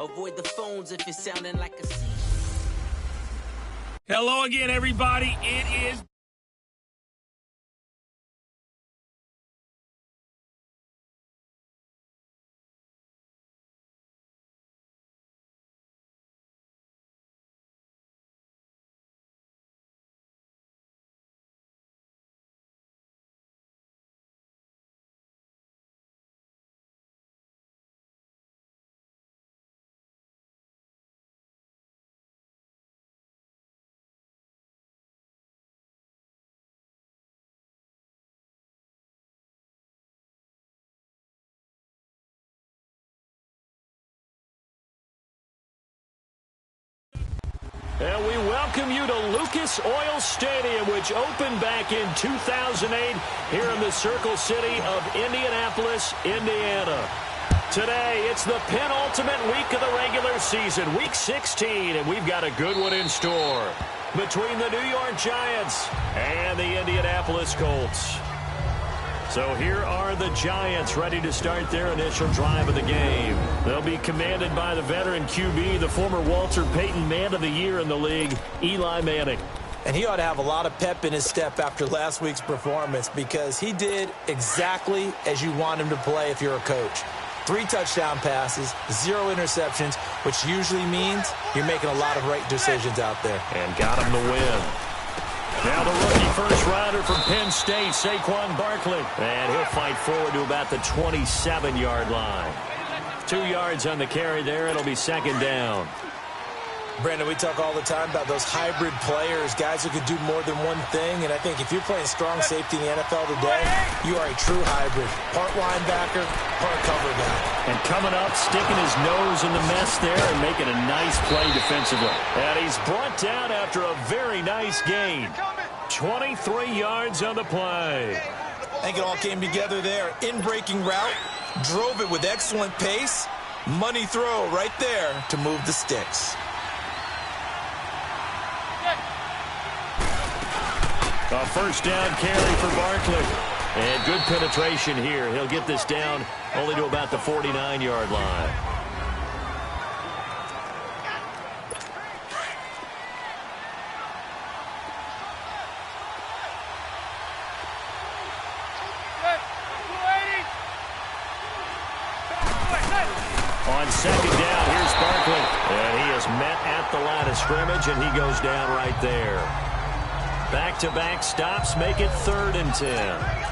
Avoid the phones if you're sounding like a C. Hello again, everybody. It is And we welcome you to Lucas Oil Stadium, which opened back in 2008 here in the Circle City of Indianapolis, Indiana. Today, it's the penultimate week of the regular season, Week 16, and we've got a good one in store between the New York Giants and the Indianapolis Colts. So here are the Giants ready to start their initial drive of the game. They'll be commanded by the veteran QB, the former Walter Payton Man of the Year in the league, Eli Manning. And he ought to have a lot of pep in his step after last week's performance because he did exactly as you want him to play if you're a coach. 3 touchdown passes, 0 interceptions, which usually means you're making a lot of right decisions out there. And got him the win. Now the rookie first rounder from Penn State, Saquon Barkley. And he'll fight forward to about the 27-yard line. 2 yards on the carry there. It'll be second down. Brandon, we talk all the time about those hybrid players, guys who could do more than one thing. And I think if you're playing strong safety in the NFL today, you are a true hybrid. Part linebacker, part cover guy. And coming up, sticking his nose in the mess there and making a nice play defensively. And he's brought down after a very nice gain. 23 yards on the play. I think it all came together there. In-breaking route, drove it with excellent pace. Money throw right there to move the sticks. A first down carry for Barkley. And good penetration here. He'll get this down only to about the 49-yard line. On second down, here's Barkley. And he is met at the line of scrimmage, and he goes down right there. Back-to-back stops make it 3rd and 10.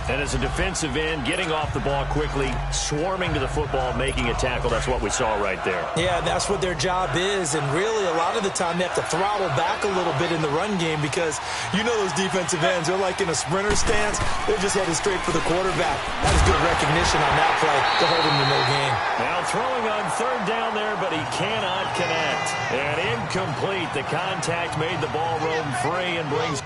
And as a defensive end, getting off the ball quickly, swarming to the football, making a tackle, that's what we saw right there. Yeah, that's what their job is. And really, a lot of the time, they have to throttle back a little bit in the run game because you know those defensive ends, they're like in a sprinter stance. They're just headed straight for the quarterback. That is good recognition on that play to hold him to no gain. Now throwing on 3rd down there, but he cannot connect. And incomplete. The contact made the ball roam free and brings...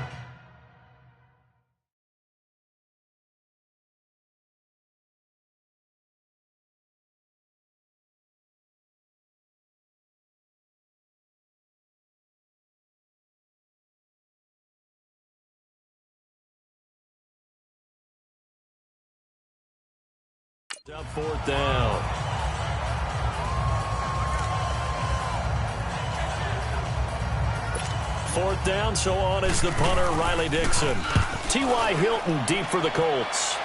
Up 4th down. Fourth down, so on is the punter, Riley Dixon. T.Y. Hilton deep for the Colts.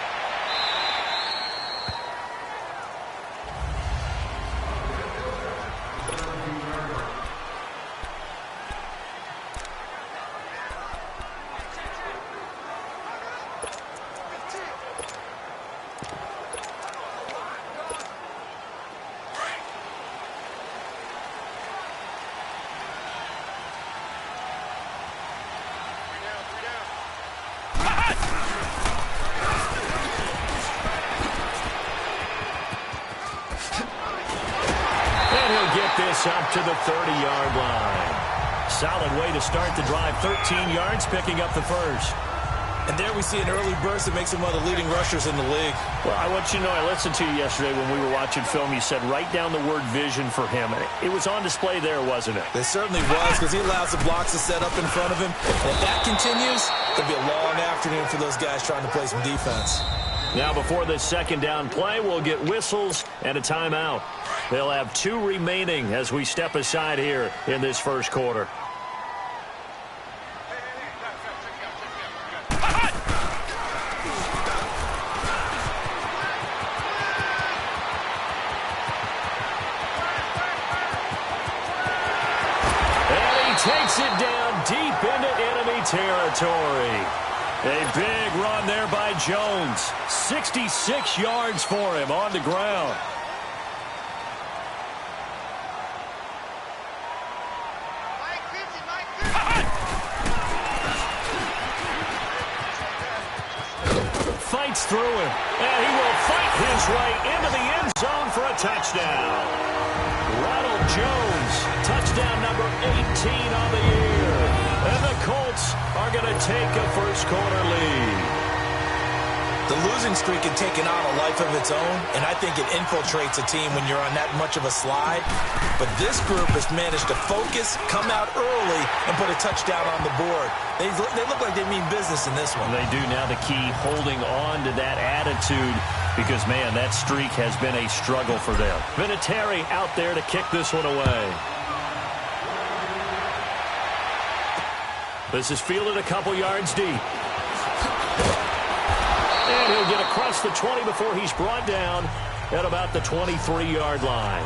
This up to the 30-yard line. Solid way to start the drive. 13 yards, picking up the first. And there we see an early burst that makes him one of the leading rushers in the league. Well, I want you to know, I listened to you yesterday when we were watching film. You said write down the word vision for him. It was on display there, wasn't it? It certainly was, because he allows the blocks to set up in front of him. And if that continues, it'll be a long afternoon for those guys trying to play some defense. Now, before this second down play, we'll get whistles and a timeout. They'll have 2 remaining as we step aside here in this first quarter. Takes it down deep into enemy territory. A big run there by Jones. 66 yards for him on the ground. Fights through him, and he will fight his way into the end zone for a touchdown. Ronald Jones, touchdown number 18 on the year. And the Colts are going to take a first quarter lead. The losing streak had taken on a life of its own, and I think it infiltrates a team when you're on that much of a slide. But this group has managed to focus, come out early, and put a touchdown on the board. They look like they mean business in this one. They do. Now the key, holding on to that attitude, because, man, that streak has been a struggle for them. Vinatieri out there to kick this one away. This is fielded a couple yards deep. And he'll get across the 20 before he's brought down at about the 23-yard line.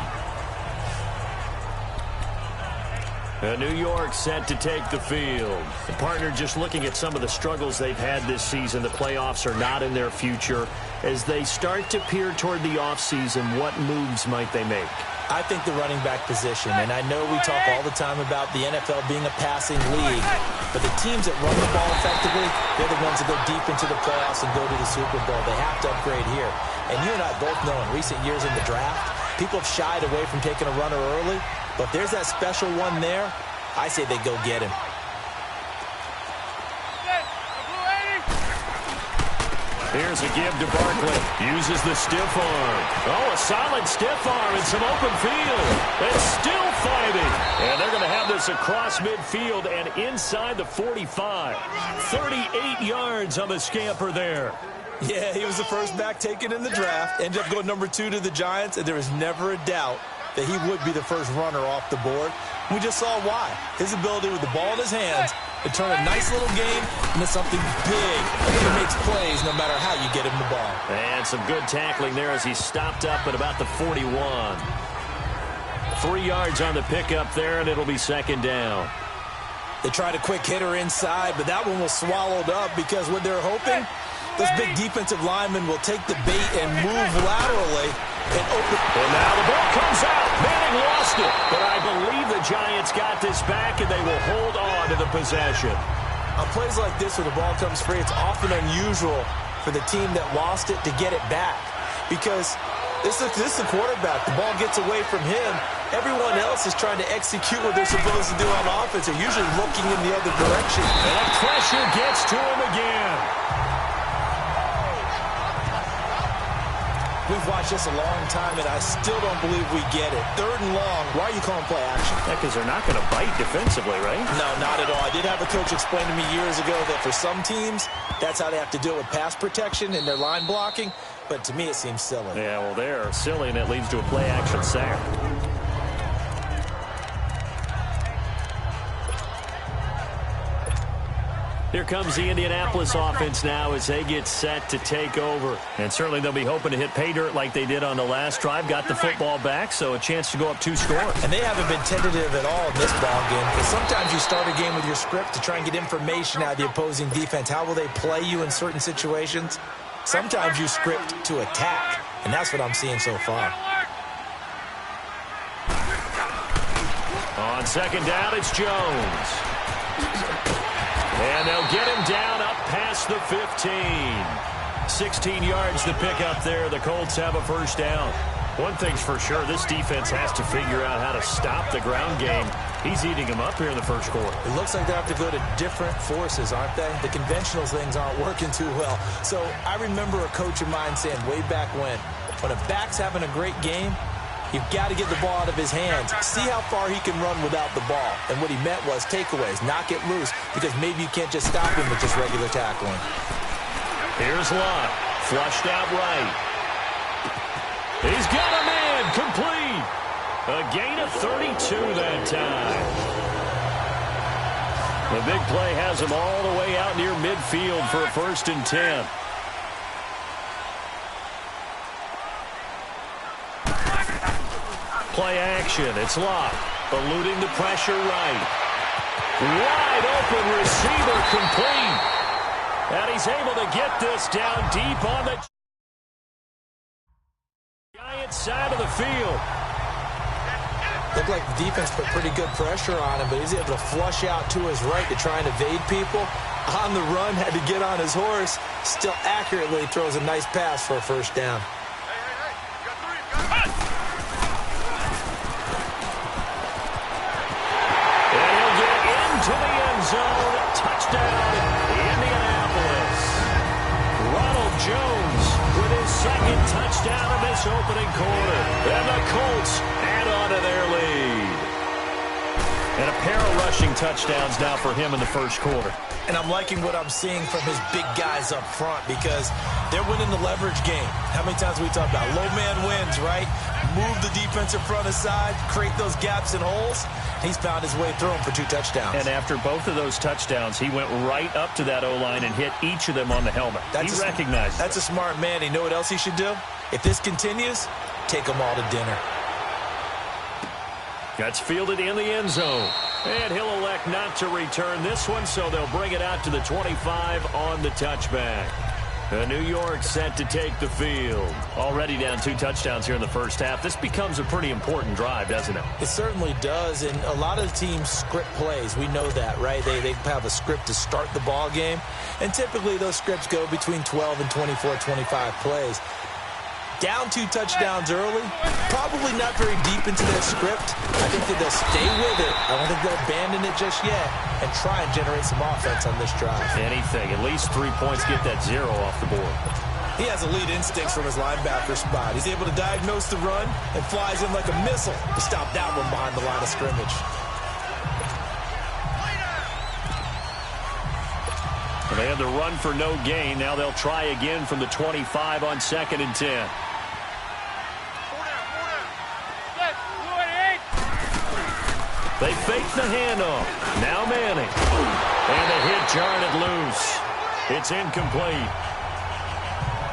And New York set to take the field. The partner, just looking at some of the struggles they've had this season, the playoffs are not in their future. As they start to peer toward the offseason, what moves might they make? I think the running back position, and I know we talk all the time about the NFL being a passing league, but the teams that run the ball effectively, they're the ones that go deep into the playoffs and go to the Super Bowl. They have to upgrade here. And you and I both know in recent years in the draft, people have shied away from taking a runner early, but there's that special one there. I say they go get him. Here's a give to Barkley. Uses the stiff arm. Oh, a solid stiff arm and some open field. And still fighting. And they're going to have this across midfield and inside the 45. 38 yards on the scamper there. Yeah, he was the first back taken in the draft. Ended up going number 2 to the Giants, and there was never a doubt that he would be the first runner off the board. We just saw why. His ability with the ball in his hands to turn a nice little game into something big. He makes plays no matter how you get him the ball. And some good tackling there as he stopped up at about the 41. 3 yards on the pickup there, and it'll be second down. They tried a quick hitter inside, but that one was swallowed up because what they're hoping, this big defensive lineman will take the bait and move laterally and open. And now the ball comes out. Manning lost it. But I believe the Giants got this back, and they will hold on to the possession. On plays like this where the ball comes free, it's often unusual for the team that lost it to get it back. Because this is the quarterback. The ball gets away from him. Everyone else is trying to execute what they're supposed to do on offense. They're usually looking in the other direction. And pressure gets to him again. We've watched this a long time, and I still don't believe we get it. 3rd and long. Why are you calling play action? Yeah, because they're not going to bite defensively, right? No, not at all. I did have a coach explain to me years ago that for some teams, that's how they have to deal with pass protection and their line blocking. But to me, it seems silly. Yeah, well, they're silly, and it leads to a play action sack. Here comes the Indianapolis offense now as they get set to take over. And certainly they'll be hoping to hit pay dirt like they did on the last drive. Got the football back, so a chance to go up 2 scores. And they haven't been tentative at all in this ball game. Because sometimes you start a game with your script to try and get information out of the opposing defense. How will they play you in certain situations? Sometimes you script to attack. And that's what I'm seeing so far. On second down, it's Jones. And they'll get him down up past the 15. 16 yards to pick up there. The Colts have a first down. One thing's for sure, this defense has to figure out how to stop the ground game. He's eating them up here in the first quarter. It looks like they have to go to different forces, aren't they? The conventional things aren't working too well. So I remember a coach of mine saying way back when a back's having a great game, you've got to get the ball out of his hands. See how far he can run without the ball. And what he meant was takeaways, knock it loose, because maybe you can't just stop him with just regular tackling. Here's Lott. Flushed out right. He's got a man. Complete. A gain of 32 that time. The big play has him all the way out near midfield for a 1st and 10. Play action. It's locked. Eluding the pressure right. Wide open receiver complete. And he's able to get this down deep on the Giant side of the field. Looked like the defense put pretty good pressure on him, but he's able to flush out to his right to try and evade people. On the run, had to get on his horse. Still accurately throws a nice pass for a 1st down. And he'll get into the end zone. Touchdown, Indianapolis. Ronald Jones with his 2nd touchdown of this opening quarter. And the Colts add on to their lead. And a pair of rushing touchdowns now for him in the 1st quarter. And I'm liking what I'm seeing from his big guys up front because they're winning the leverage game. How many times we talk about low man wins, right? Move the defensive front aside, create those gaps and holes. He's found his way through them for 2 touchdowns. And after both of those touchdowns, he went right up to that O-line and hit each of them on the helmet. He recognized That's a smart man. You know what else he should do? If this continues, take them all to dinner. Gets fielded in the end zone. And he'll elect not to return this one, so they'll bring it out to the 25 on the touchback. New York set to take the field. Already down 2 touchdowns here in the 1st half. This becomes a pretty important drive, doesn't it? It certainly does, and a lot of the teams script plays. We know that, right? They have a script to start the ball game, and typically those scripts go between 12 and 24, 25 plays. Down 2 touchdowns early, probably not very deep into their script. I think that they'll stay with it. I don't think they'll abandon it just yet and try and generate some offense on this drive. Anything. At least 3 points, get that 0 off the board. He has elite instincts from his linebacker spot. He's able to diagnose the run and flies in like a missile to stop that one behind the line of scrimmage. They had the run for no gain. Now they'll try again from the 25 on 2nd and 10. They fake the handoff. Now Manning. And the hit jarred it loose. It's incomplete.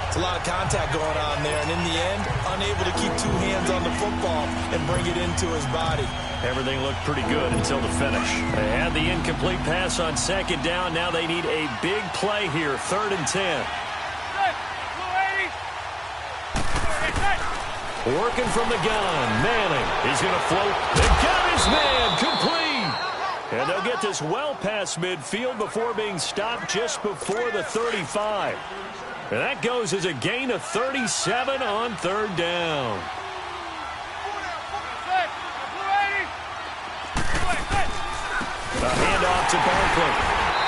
It's a lot of contact going on there, and in the end, unable to keep 2 hands on the football and bring it into his body. Everything looked pretty good until the finish. They had the incomplete pass on 2nd down. Now they need a big play here, 3rd and 10. Working from the gun, Manning. He's going to float. They got his man, complete. And they'll get this well past midfield before being stopped just before the 35. And that goes as a gain of 37 on 3rd down. A handoff to Barkley.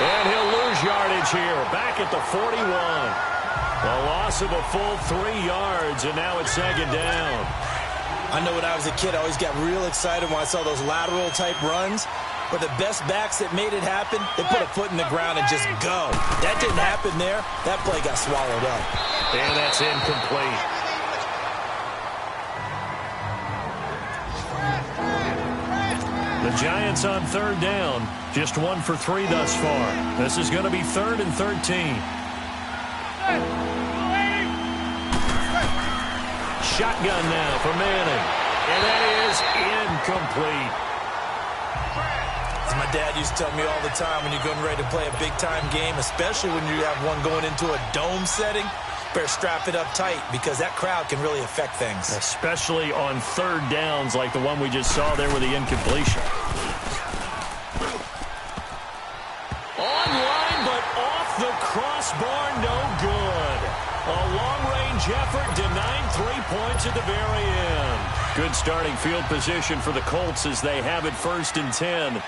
And he'll lose yardage here, back at the 41. A loss of a full 3 yards, and now it's 2nd down. I know when I was a kid, I always got real excited when I saw those lateral-type runs. But the best backs that made it happen, they put a foot in the ground and just go. That didn't happen there. That play got swallowed up. And that's incomplete. The Giants on 3rd down. Just 1 for 3 thus far. This is going to be 3rd and 13. Shotgun now for Manning. And that is incomplete. As my dad used to tell me all the time, when you're getting ready to play a big-time game, especially when you have one going into a dome setting, better strap it up tight because that crowd can really affect things. Especially on 3rd downs like the one we just saw there with the incompletion. Online, but off the crossbar, no good. A long-range effort denied 3 points at the very end. Good starting field position for the Colts as they have it 1st and 10.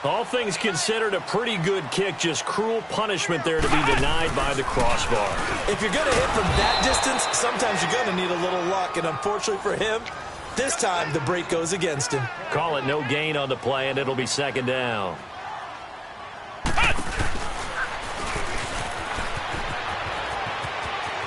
All things considered, a pretty good kick, just cruel punishment there to be denied by the crossbar. If you're going to hit from that distance, sometimes you're going to need a little luck, and unfortunately for him, this time the break goes against him. Call it no gain on the play, and it'll be 2nd down.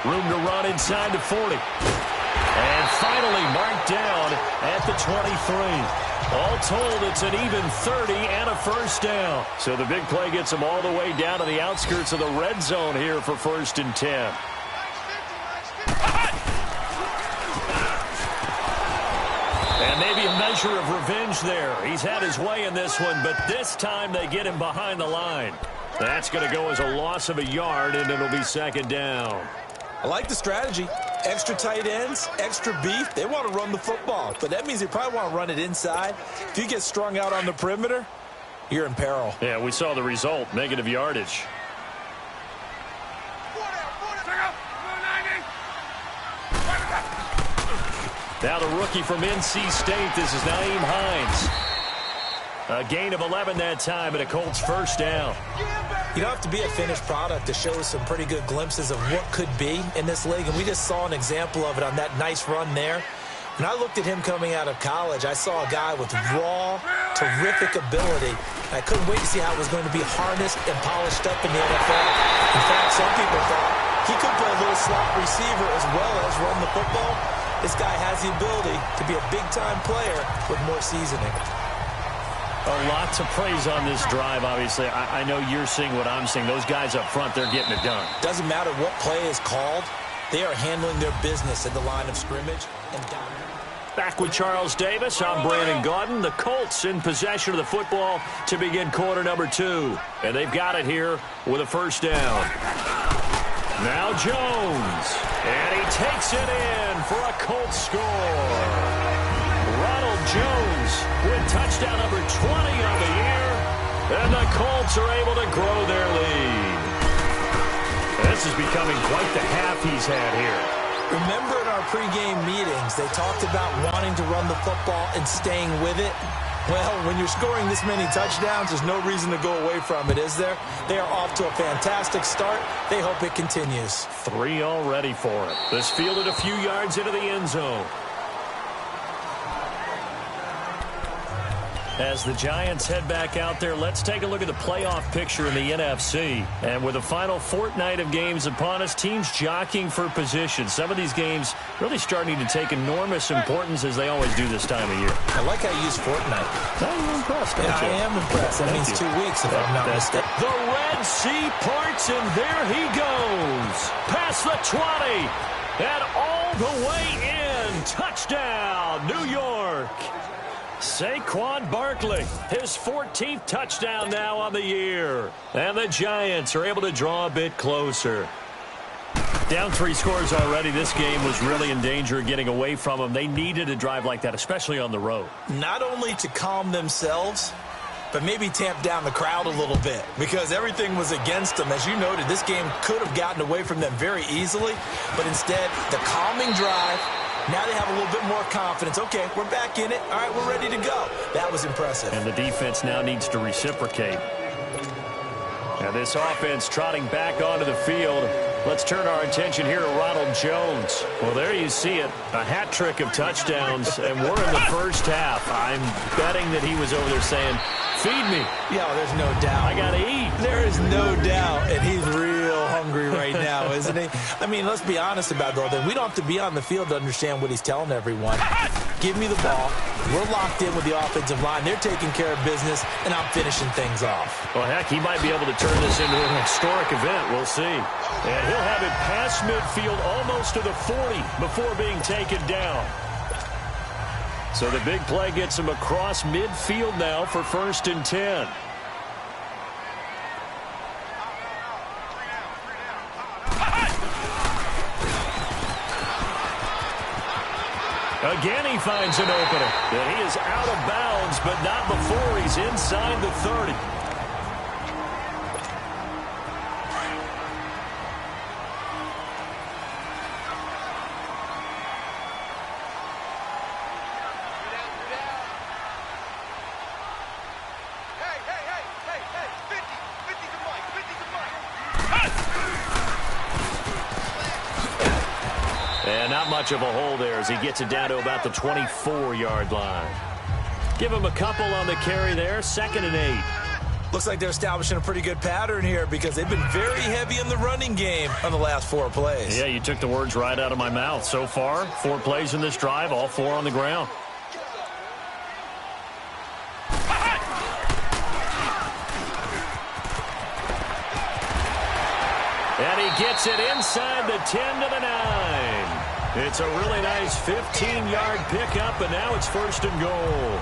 Room to run inside the 40. And finally marked down at the 23. All told, it's an even 30 and a first down. So the big play gets them all the way down to the outskirts of the red zone here for 1st and 10. And maybe a measure of revenge there. He's had his way in this one, but this time they get him behind the line. That's going to go as a loss of a yard, and it'll be 2nd down. I like the strategy. Extra tight ends, extra beef. They want to run the football, but that means they probably want to run it inside. If you get strung out on the perimeter, you're in peril. Yeah, we saw the result, negative yardage. Now the rookie from NC State, this is Nyheim Hines. A gain of 11 that time, and a Colts first down. You don't have to be a finished product to show some pretty good glimpses of what could be in this league, and we just saw an example of it on that nice run there. When I looked at him coming out of college, I saw a guy with raw, terrific ability. I couldn't wait to see how it was going to be harnessed and polished up in the NFL. In fact, some people thought he could play a little slot receiver as well as run the football. This guy has the ability to be a big-time player with more seasoning. A lot to praise on this drive, obviously. I know you're seeing what I'm seeing. Those guys up front, they're getting it done. Doesn't matter what play is called. They are handling their business at the line of scrimmage and down. Back with Charles Davis, I'm Brandon Gaudin. The Colts in possession of the football to begin quarter number 2. And they've got it here with a first down. Now Jones. And he takes it in for a Colts score. Ronald Jones with touchdown number 20 on the year. And the Colts are able to grow their lead. This is becoming quite the half he's had here. Remember in our pregame meetings, they talked about wanting to run the football and staying with it. Well, when you're scoring this many touchdowns, there's no reason to go away from it, is there? They are off to a fantastic start. They hope it continues. 3 already for it. This fielded a few yards into the end zone. As the Giants head back out there, let's take a look at the playoff picture in the NFC. And with the final fortnight of games upon us, teams jockeying for position. Some of these games really starting to take enormous importance as they always do this time of year. I like how you use fortnight. You're impressed, aren't you? I am impressed. That means 2 weeks if I'm not mistaken. The Red Sea parts, and there he goes. Past the 20. And all the way in. Touchdown, New York. Saquon Barkley, his 14th touchdown now on the year. And the Giants are able to draw a bit closer. Down 3 scores already. This game was really in danger of getting away from them. They needed a drive like that, especially on the road. Not only to calm themselves, but maybe tamp down the crowd a little bit because everything was against them. As you noted, this game could have gotten away from them very easily, but instead, the calming drive. Now they have a little bit more confidence. Okay, we're back in it. All right, we're ready to go. That was impressive. And the defense now needs to reciprocate. And this offense trotting back onto the field. Let's turn our attention here to Ronald Jones. Well, there you see it. A hat trick of touchdowns, and we're in the first half. I'm betting that he was over there saying, feed me. Yeah, there's no doubt. I got to eat. There is no doubt, and he's real hungry right now, isn't he? I mean, let's be honest about it, though. We don't have to be on the field to understand what he's telling everyone. Give me the ball. We're locked in with the offensive line. They're taking care of business, and I'm finishing things off. Well, heck, he might be able to turn this into an historic event. We'll see. And he'll have it past midfield almost to the 40 before being taken down. So the big play gets him across midfield now for 1st and 10. Again, he finds an opening. And he is out of bounds, but not before he's inside the 30. And not much of a hole there as he gets it down to about the 24-yard line. Give him a couple on the carry there. 2nd and 8. Looks like they're establishing a pretty good pattern here because they've been very heavy in the running game on the last 4 plays. Yeah, you took the words right out of my mouth. So far, 4 plays in this drive, all 4 on the ground. And he gets it inside the 10 to the 9. It's a really nice 15-yard pickup, and now it's 1st and goal.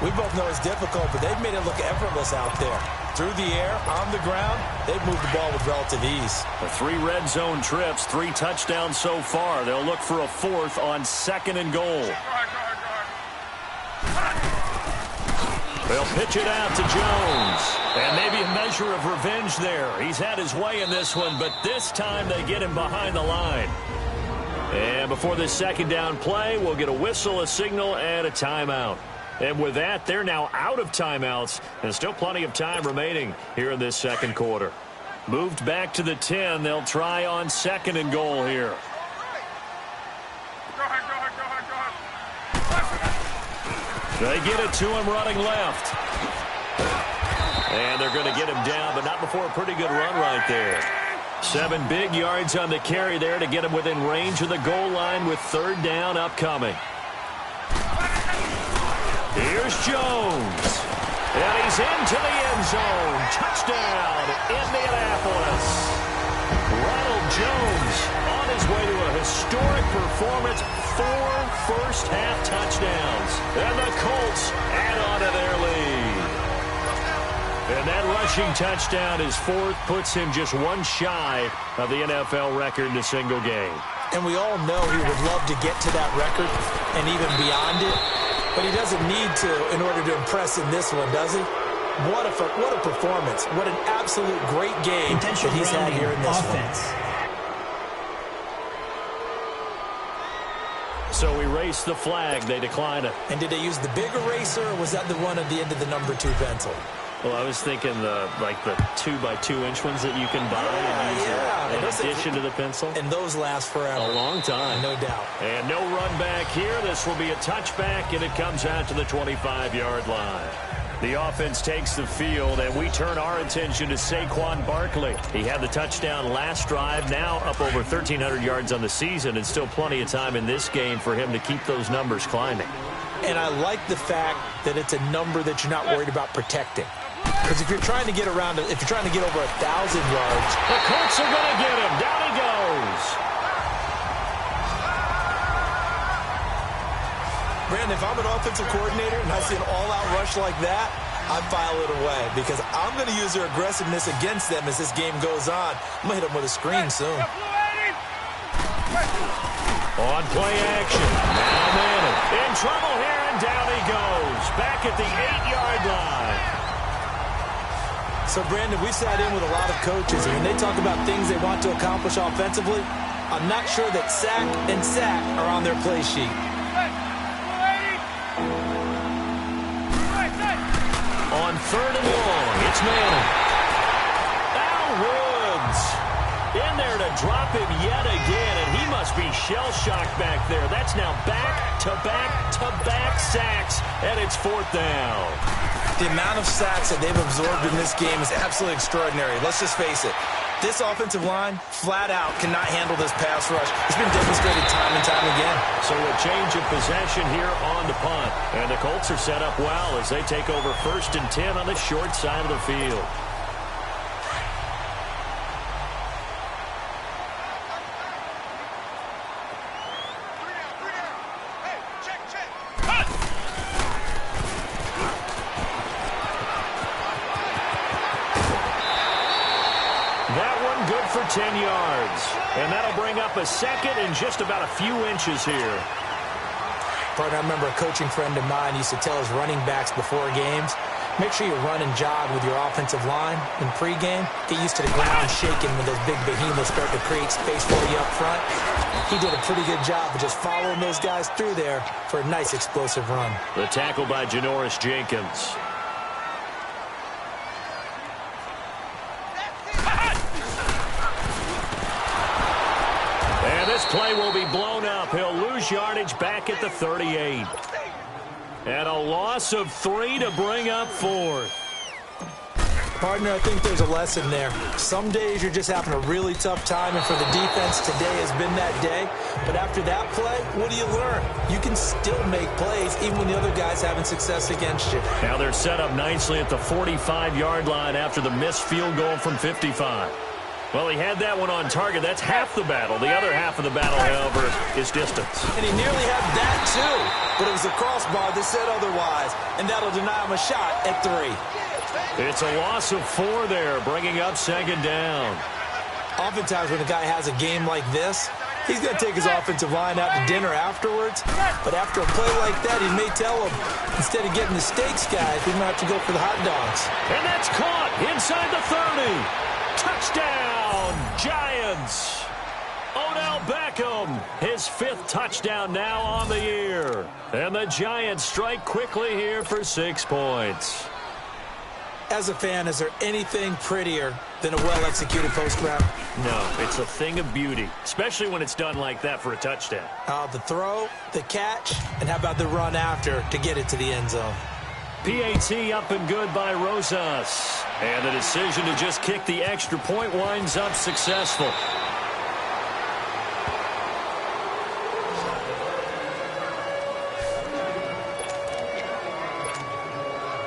We both know it's difficult, but they've made it look effortless out there. Through the air, on the ground, they've moved the ball with relative ease. The 3 red zone trips, 3 touchdowns so far. They'll look for a 4th on 2nd and goal. They'll pitch it out to Jones. And maybe a measure of revenge there. He's had his way in this one, but this time they get him behind the line. And before this 2nd down play, we'll get a whistle, a signal, and a timeout. And with that, they're now out of timeouts, and still plenty of time remaining here in this 2nd quarter. Moved back to the 10. They'll try on 2nd and goal here. They get it to him running left. And they're going to get him down, but not before a pretty good run right there. 7 big yards on the carry there to get him within range of the goal line with 3rd down upcoming. Here's Jones. And he's into the end zone. Touchdown, Indianapolis. Ronald Jones on his way to a historic performance. 4 first-half touchdowns. And the Colts add on to their lead. And that rushing touchdown, his 4th, puts him just 1 shy of the NFL record in a single game. And we all know he would love to get to that record and even beyond it. But he doesn't need to in order to impress in this one, does he? What a performance. What an absolute great game that he's had here in this offense. So we race the flag. They decline it. And did they use the big eraser, or was that the one at the end of the number 2 pencil? Well, I was thinking the 2x2-inch ones that you can buy and use in addition to the pencil. And those last forever. A long time. No doubt. And no run back here. This will be a touchback, and it comes out to the 25-yard line. The offense takes the field, and we turn our attention to Saquon Barkley. He had the touchdown last drive, now up over 1,300 yards on the season, and still plenty of time in this game for him to keep those numbers climbing. And I like the fact that it's a number that you're not worried about protecting. Because if you're trying to get around, if you're trying to get over 1,000 yards, the Colts are going to get him. Down he goes. Brandon, if I'm an offensive coordinator and I see an all-out rush like that, I file it away because I'm going to use their aggressiveness against them as this game goes on. I'm going to hit them with a screen soon. On play action. Now Manning in trouble here, and down he goes. Back at the 8-yard line. So, Brandon, we've sat in with a lot of coaches, and when they talk about things they want to accomplish offensively, I'm not sure that sack and sack are on their play sheet. On 3rd and long, it's Manning. Al Woods in there to drop him yet again, and he must be shell-shocked back there. That's now back-to-back-to-back sacks, and it's 4th down. The amount of sacks that they've absorbed in this game is absolutely extraordinary. Let's just face it. This offensive line, flat out, cannot handle this pass rush. It's been demonstrated time and time again. So a change of possession here on the punt. And the Colts are set up well as they take over 1st and 10 on the short side of the field. That one good for 10 yards. And that'll bring up a 2nd and just about a few inches here. Partner, I remember a coaching friend of mine used to tell his running backs before games, make sure you run and jog with your offensive line in pregame. Get used to the ground shaking when those big behemoths start to create space for you up front. He did a pretty good job of just following those guys through there for a nice explosive run. The tackle by Janoris Jenkins. This play will be blown up. He'll lose yardage back at the 38. And a loss of 3 to bring up 4th. Partner, I think there's a lesson there. Some days you're just having a really tough time, and for the defense, today has been that day. But after that play, what do you learn? You can still make plays even when the other guy's having success against you. Now they're set up nicely at the 45-yard line after the missed field goal from 55. Well, he had that one on target. That's half the battle. The other half of the battle, however, is distance. And he nearly had that, too. But it was a crossbar that said otherwise, and that'll deny him a shot at 3. It's a loss of 4 there, bringing up second down. Oftentimes when a guy has a game like this, he's going to take his offensive line out to dinner afterwards. But after a play like that, he may tell him, instead of getting the steaks, guys, we might have to go for the hot dogs. And that's caught inside the 30. Touchdown, Giants. Odell Beckham, his 5th touchdown now on the year. And the Giants strike quickly here for 6 points. As a fan, is there anything prettier than a well-executed post grab? No, it's a thing of beauty, especially when it's done like that for a touchdown. The throw, the catch, and how about the run after to get it to the end zone? PAT up and good by Rosas. And the decision to just kick the extra point winds up successful.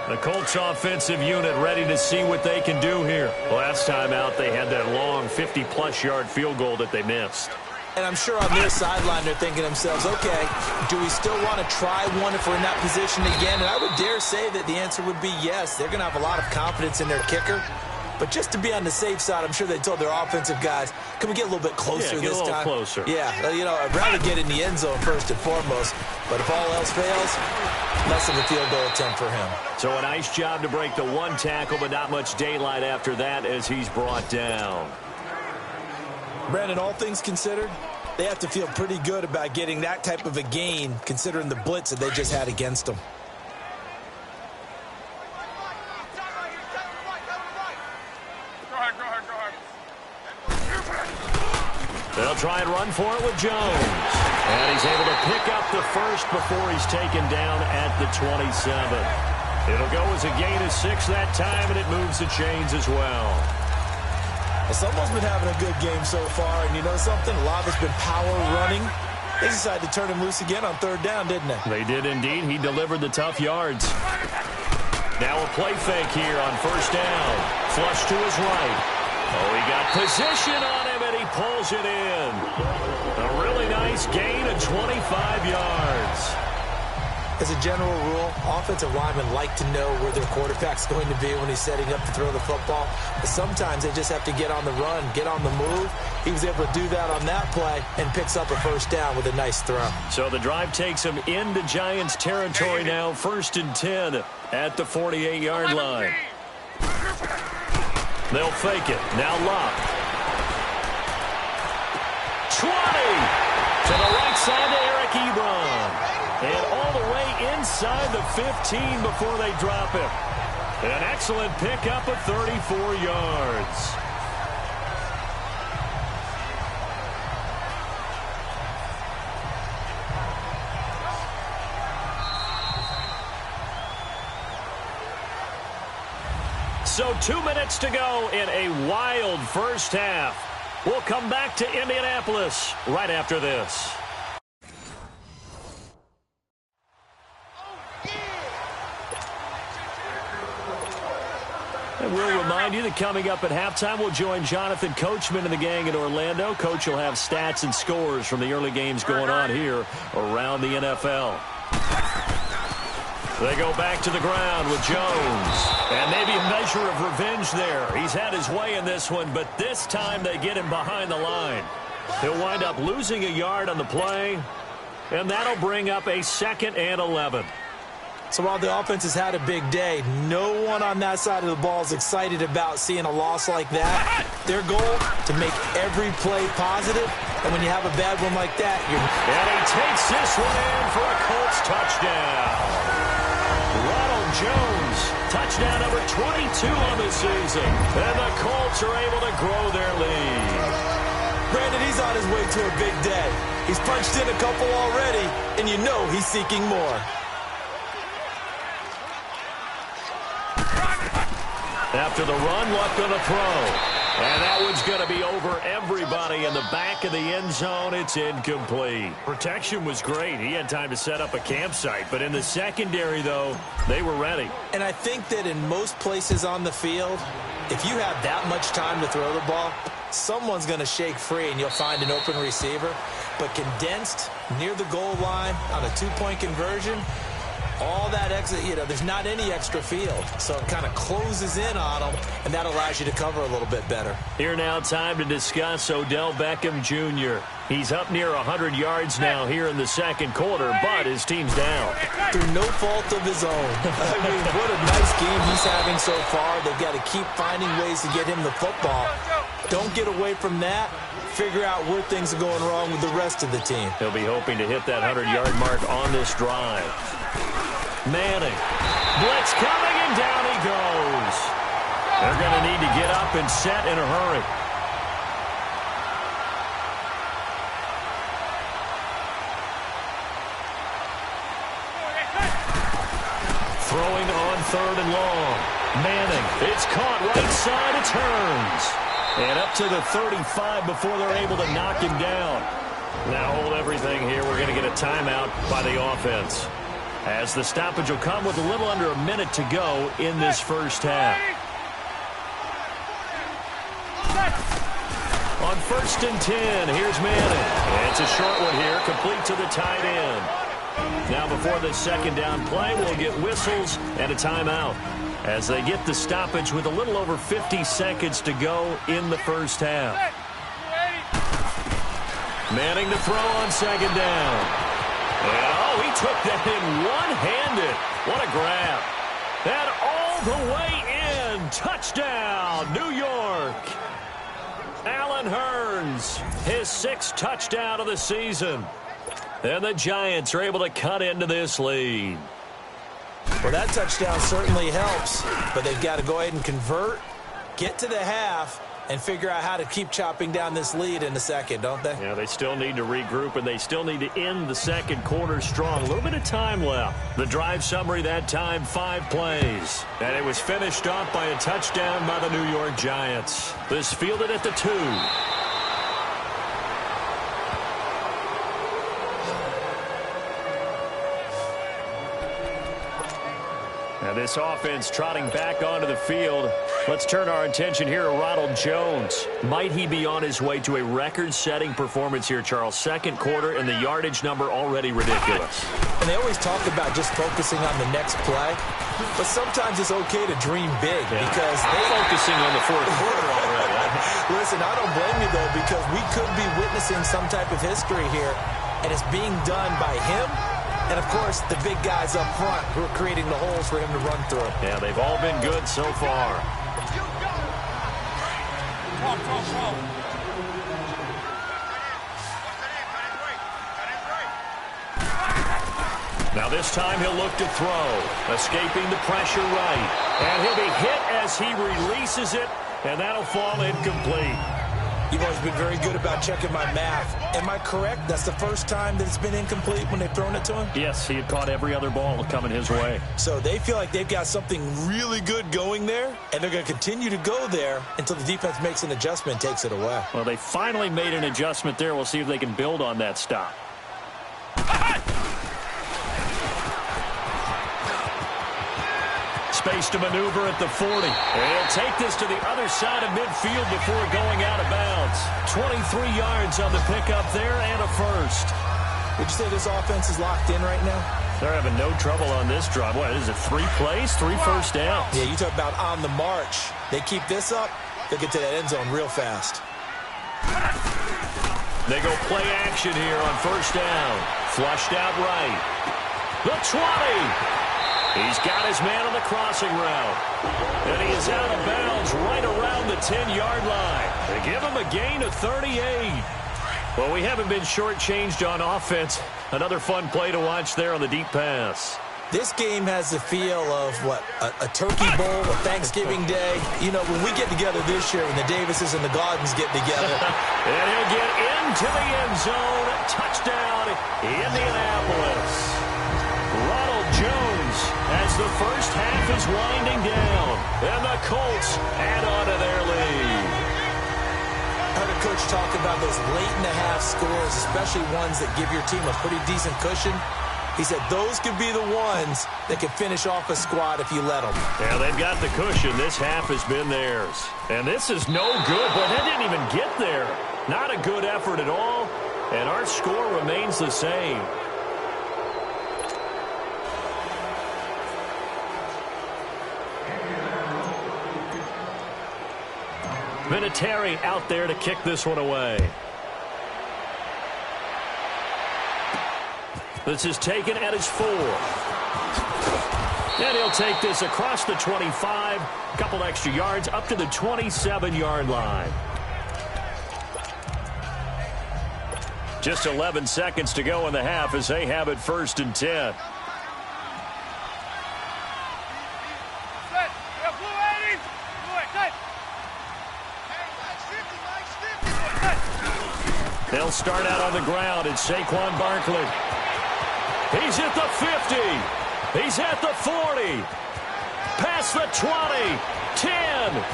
The Colts offensive unit ready to see what they can do here. Last time out, they had that long 50-plus yard field goal that they missed. And I'm sure on their sideline they're thinking to themselves, okay, do we still want to try one if we're in that position again? And I would dare say that the answer would be yes. They're going to have a lot of confidence in their kicker. But just to be on the safe side, I'm sure they told their offensive guys, can we get a little bit closer this time? Get a little closer. Yeah, you know, I'd rather get in the end zone first and foremost. But if all else fails, less of a field goal attempt for him. So a nice job to break the 1 tackle, but not much daylight after that as he's brought down. Brandon, all things considered, they have to feel pretty good about getting that type of a gain considering the blitz that they just had against them. They'll try and run for it with Jones. And he's able to pick up the first before he's taken down at the 27. It'll go as a gain of 6 that time, and it moves the chains as well. Someone's been having a good game so far, and you know something? A lot of it's been power running. They decided to turn him loose again on 3rd down, didn't they? They did indeed. He delivered the tough yards. Now a play fake here on 1st down. Flush to his right. Oh, he got position on him, and he pulls it in. A really nice gain of 25 yards. As a general rule, offensive linemen like to know where their quarterback's going to be when he's setting up to throw the football. But sometimes they just have to get on the run, get on the move. He was able to do that on that play and picks up a 1st down with a nice throw. So the drive takes him into Giants territory now, 1st and 10 at the 48-yard line. They'll fake it. Now Locke. 20 to the right side to Eric Ebron. And all the way inside the 15 before they drop him. An excellent pickup of 34 yards. So 2 minutes to go in a wild first half. We'll come back to Indianapolis right after this. And we'll remind you that coming up at halftime, we'll join Jonathan Coachman and the gang in Orlando. Coach will have stats and scores from the early games going on here around the NFL. They go back to the ground with Jones. And maybe a measure of revenge there. He's had his way in this one, but this time they get him behind the line. He'll wind up losing a yard on the play, and that'll bring up a 2nd and 11. So while the offense has had a big day, no one on that side of the ball is excited about seeing a loss like that. Their goal, to make every play positive, and when you have a bad one like that, you're... And he takes this one in for a Colts touchdown. Ronald Jones, touchdown number 22 on the season. And the Colts are able to grow their lead. Brandon, he's on his way to a big day. He's punched in a couple already, and you know he's seeking more. After the run, luck on the throw. And that one's going to be over everybody in the back of the end zone. It's incomplete. Protection was great. He had time to set up a campsite. But in the secondary, though, they were ready. And I think that in most places on the field, if you have that much time to throw the ball, someone's going to shake free and you'll find an open receiver. But condensed near the goal line on a two-point conversion, all that exit, there's not any extra field. So it kind of closes in on them, and that allows you to cover a little bit better. Here now, time to discuss Odell Beckham Jr. He's up near 100 yards now here in the second quarter, but his team's down. Through no fault of his own. I mean, what a nice game he's having so far. They've got to keep finding ways to get him the football. Don't get away from that. Figure out where things are going wrong with the rest of the team. He'll be hoping to hit that 100-yard mark on this drive. Manning. Blitz coming, and down he goes. They're going to need to get up and set in a hurry. Throwing on 3rd and long. Manning. It's caught right side. It turns. And up to the 35 before they're able to knock him down. Now hold everything here. We're going to get a timeout by the offense, as the stoppage will come with a little under a minute to go in this first half. On 1st and 10, here's Manning. It's a short one here, complete to the tight end. Now before the second down play, we'll get whistles and a timeout, as they get the stoppage with a little over 50 seconds to go in the first half. Manning to throw on second down. And, he took that in one-handed. What a grab. And all the way in. Touchdown, New York. Allen Hurns, his 6th touchdown of the season. And the Giants are able to cut into this lead. Well, that touchdown certainly helps, but they've got to go ahead and convert, get to the half, and figure out how to keep chopping down this lead in the second, don't they? Yeah, they still need to regroup, and they still need to end the second quarter strong. A little bit of time left. The drive summary that time, 5 plays. And it was finished off by a touchdown by the New York Giants. This fielded at the 2. Now this offense trotting back onto the field. Let's turn our attention here to Ronald Jones. Might he be on his way to a record-setting performance here, Charles? Second quarter, and the yardage number already ridiculous. And they always talk about just focusing on the next play, but sometimes it's okay to dream big because they're focusing on the fourth quarter already. Listen, I don't blame you, though, because we could be witnessing some type of history here, and it's being done by him. And, of course, the big guys up front who are creating the holes for him to run through. Yeah, they've all been good so far. Now this time he'll look to throw. Escaping the pressure right. And he'll be hit as he releases it, and that'll fall incomplete. You've always been very good about checking my math. Am I correct? That's the first time that it's been incomplete when they've thrown it to him? Yes, he had caught every other ball coming his way. So they feel like they've got something really good going there, and they're going to continue to go there until the defense makes an adjustment and takes it away. Well, they finally made an adjustment there. We'll see if they can build on that stop. Space to maneuver at the 40. And he'll take this to the other side of midfield before going out of bounds. 23 yards on the pickup there and a first. Would you say this offense is locked in right now? They're having no trouble on this drive. What is it, 3 plays, 3 first downs? Yeah, you talk about on the march. They keep this up, they'll get to that end zone real fast. They go play action here on first down. Flushed out right. The 20. He's got his man on the crossing route. And he is out of bounds right around the 10-yard line. They give him a gain of 38. Well, we haven't been shortchanged on offense. Another fun play to watch there on the deep pass. This game has the feel of, what, a turkey bowl, a Thanksgiving day. You know, when we get together this year, when the Davises and the Gardens get together. And he'll get into the end zone. Touchdown, Indianapolis. Ronald Jones has the first half is winding down, and the Colts add on to their lead. I heard a coach talk about those late-in-the-half scores, especially ones that give your team a pretty decent cushion. He said those could be the ones that could finish off a squad if you let them. Yeah, they've got the cushion. This half has been theirs. And this is no good, but that didn't even get there. Not a good effort at all, and our score remains the same. Vinatieri out there to kick this one away. This is taken at his 4. And he'll take this across the 25, a couple extra yards up to the 27-yard line. Just 11 seconds to go in the half as they have it 1st and 10. They'll start out on the ground. It's Saquon Barkley. He's at the 50. He's at the 40. Past the 20. 10.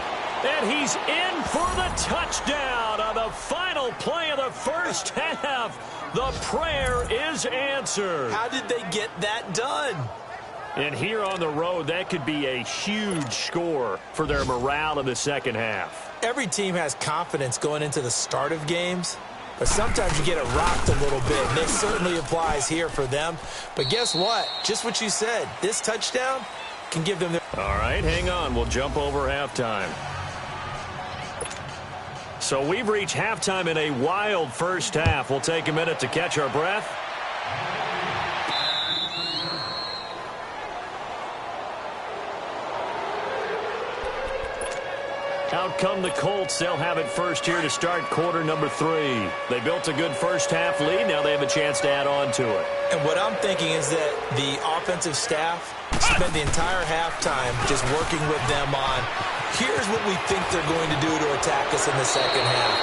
And he's in for the touchdown on the final play of the first half. The prayer is answered. How did they get that done? And here on the road, that could be a huge score for their morale in the second half. Every team has confidence going into the start of games, but sometimes you get it rocked a little bit, and it certainly applies here for them. But guess what? Just what you said. This touchdown can give them their... All right, hang on. We'll jump over halftime. So we've reached halftime in a wild first half. We'll take a minute to catch our breath. Out come the Colts. They'll have it first here to start quarter number 3. They built a good first half lead. Now they have a chance to add on to it. And what I'm thinking is that the offensive staff spent the entire halftime just working with them on, here's what we think they're going to do to attack us in the second half.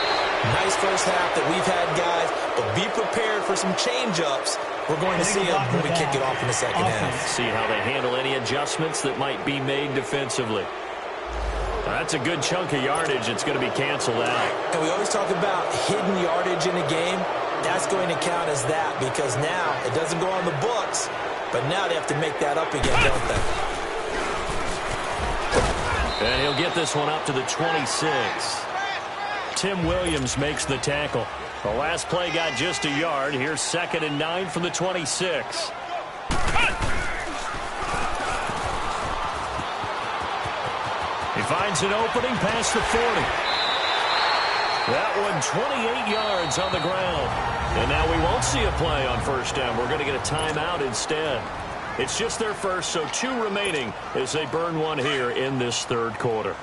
Nice first half that we've had, guys, but be prepared for some change-ups. We're going to see them when we kick it off in the second half. See how they handle any adjustments that might be made defensively. That's a good chunk of yardage. It's going to be canceled out. And we always talk about hidden yardage in a game. That's going to count as that because now it doesn't go on the books, but now they have to make that up again, don't they? And he'll get this one up to the 26. Tim Williams makes the tackle. The last play got just a yard. Here's 2nd and 9 from the 26. He finds an opening past the 40. That one 28 yards on the ground. And now we won't see a play on first down. We're going to get a timeout instead. It's just their first, so 2 remaining as they burn one here in this third quarter.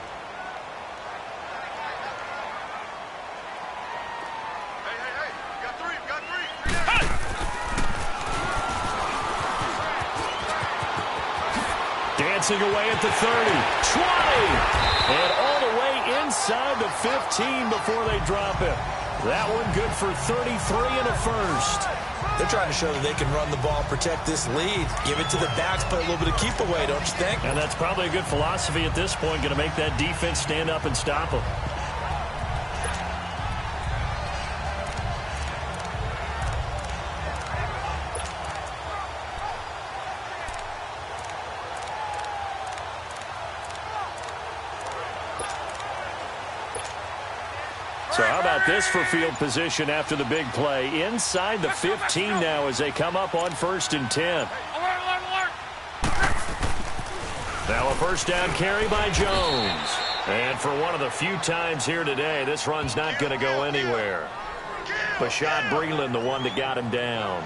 Dancing away at the 30, 20, and all the way inside the 15 before they drop it. That one good for 33 and a first. They're trying to show that they can run the ball, protect this lead, give it to the backs, play a little bit of keep away, don't you think? And that's probably a good philosophy at this point, going to make that defense stand up and stop them. So how about this for field position after the big play? Inside the 15 now as they come up on 1st and 10. Now a first down carry by Jones. And for one of the few times here today, this run's not going to go anywhere. Bashad Breeland, the one that got him down.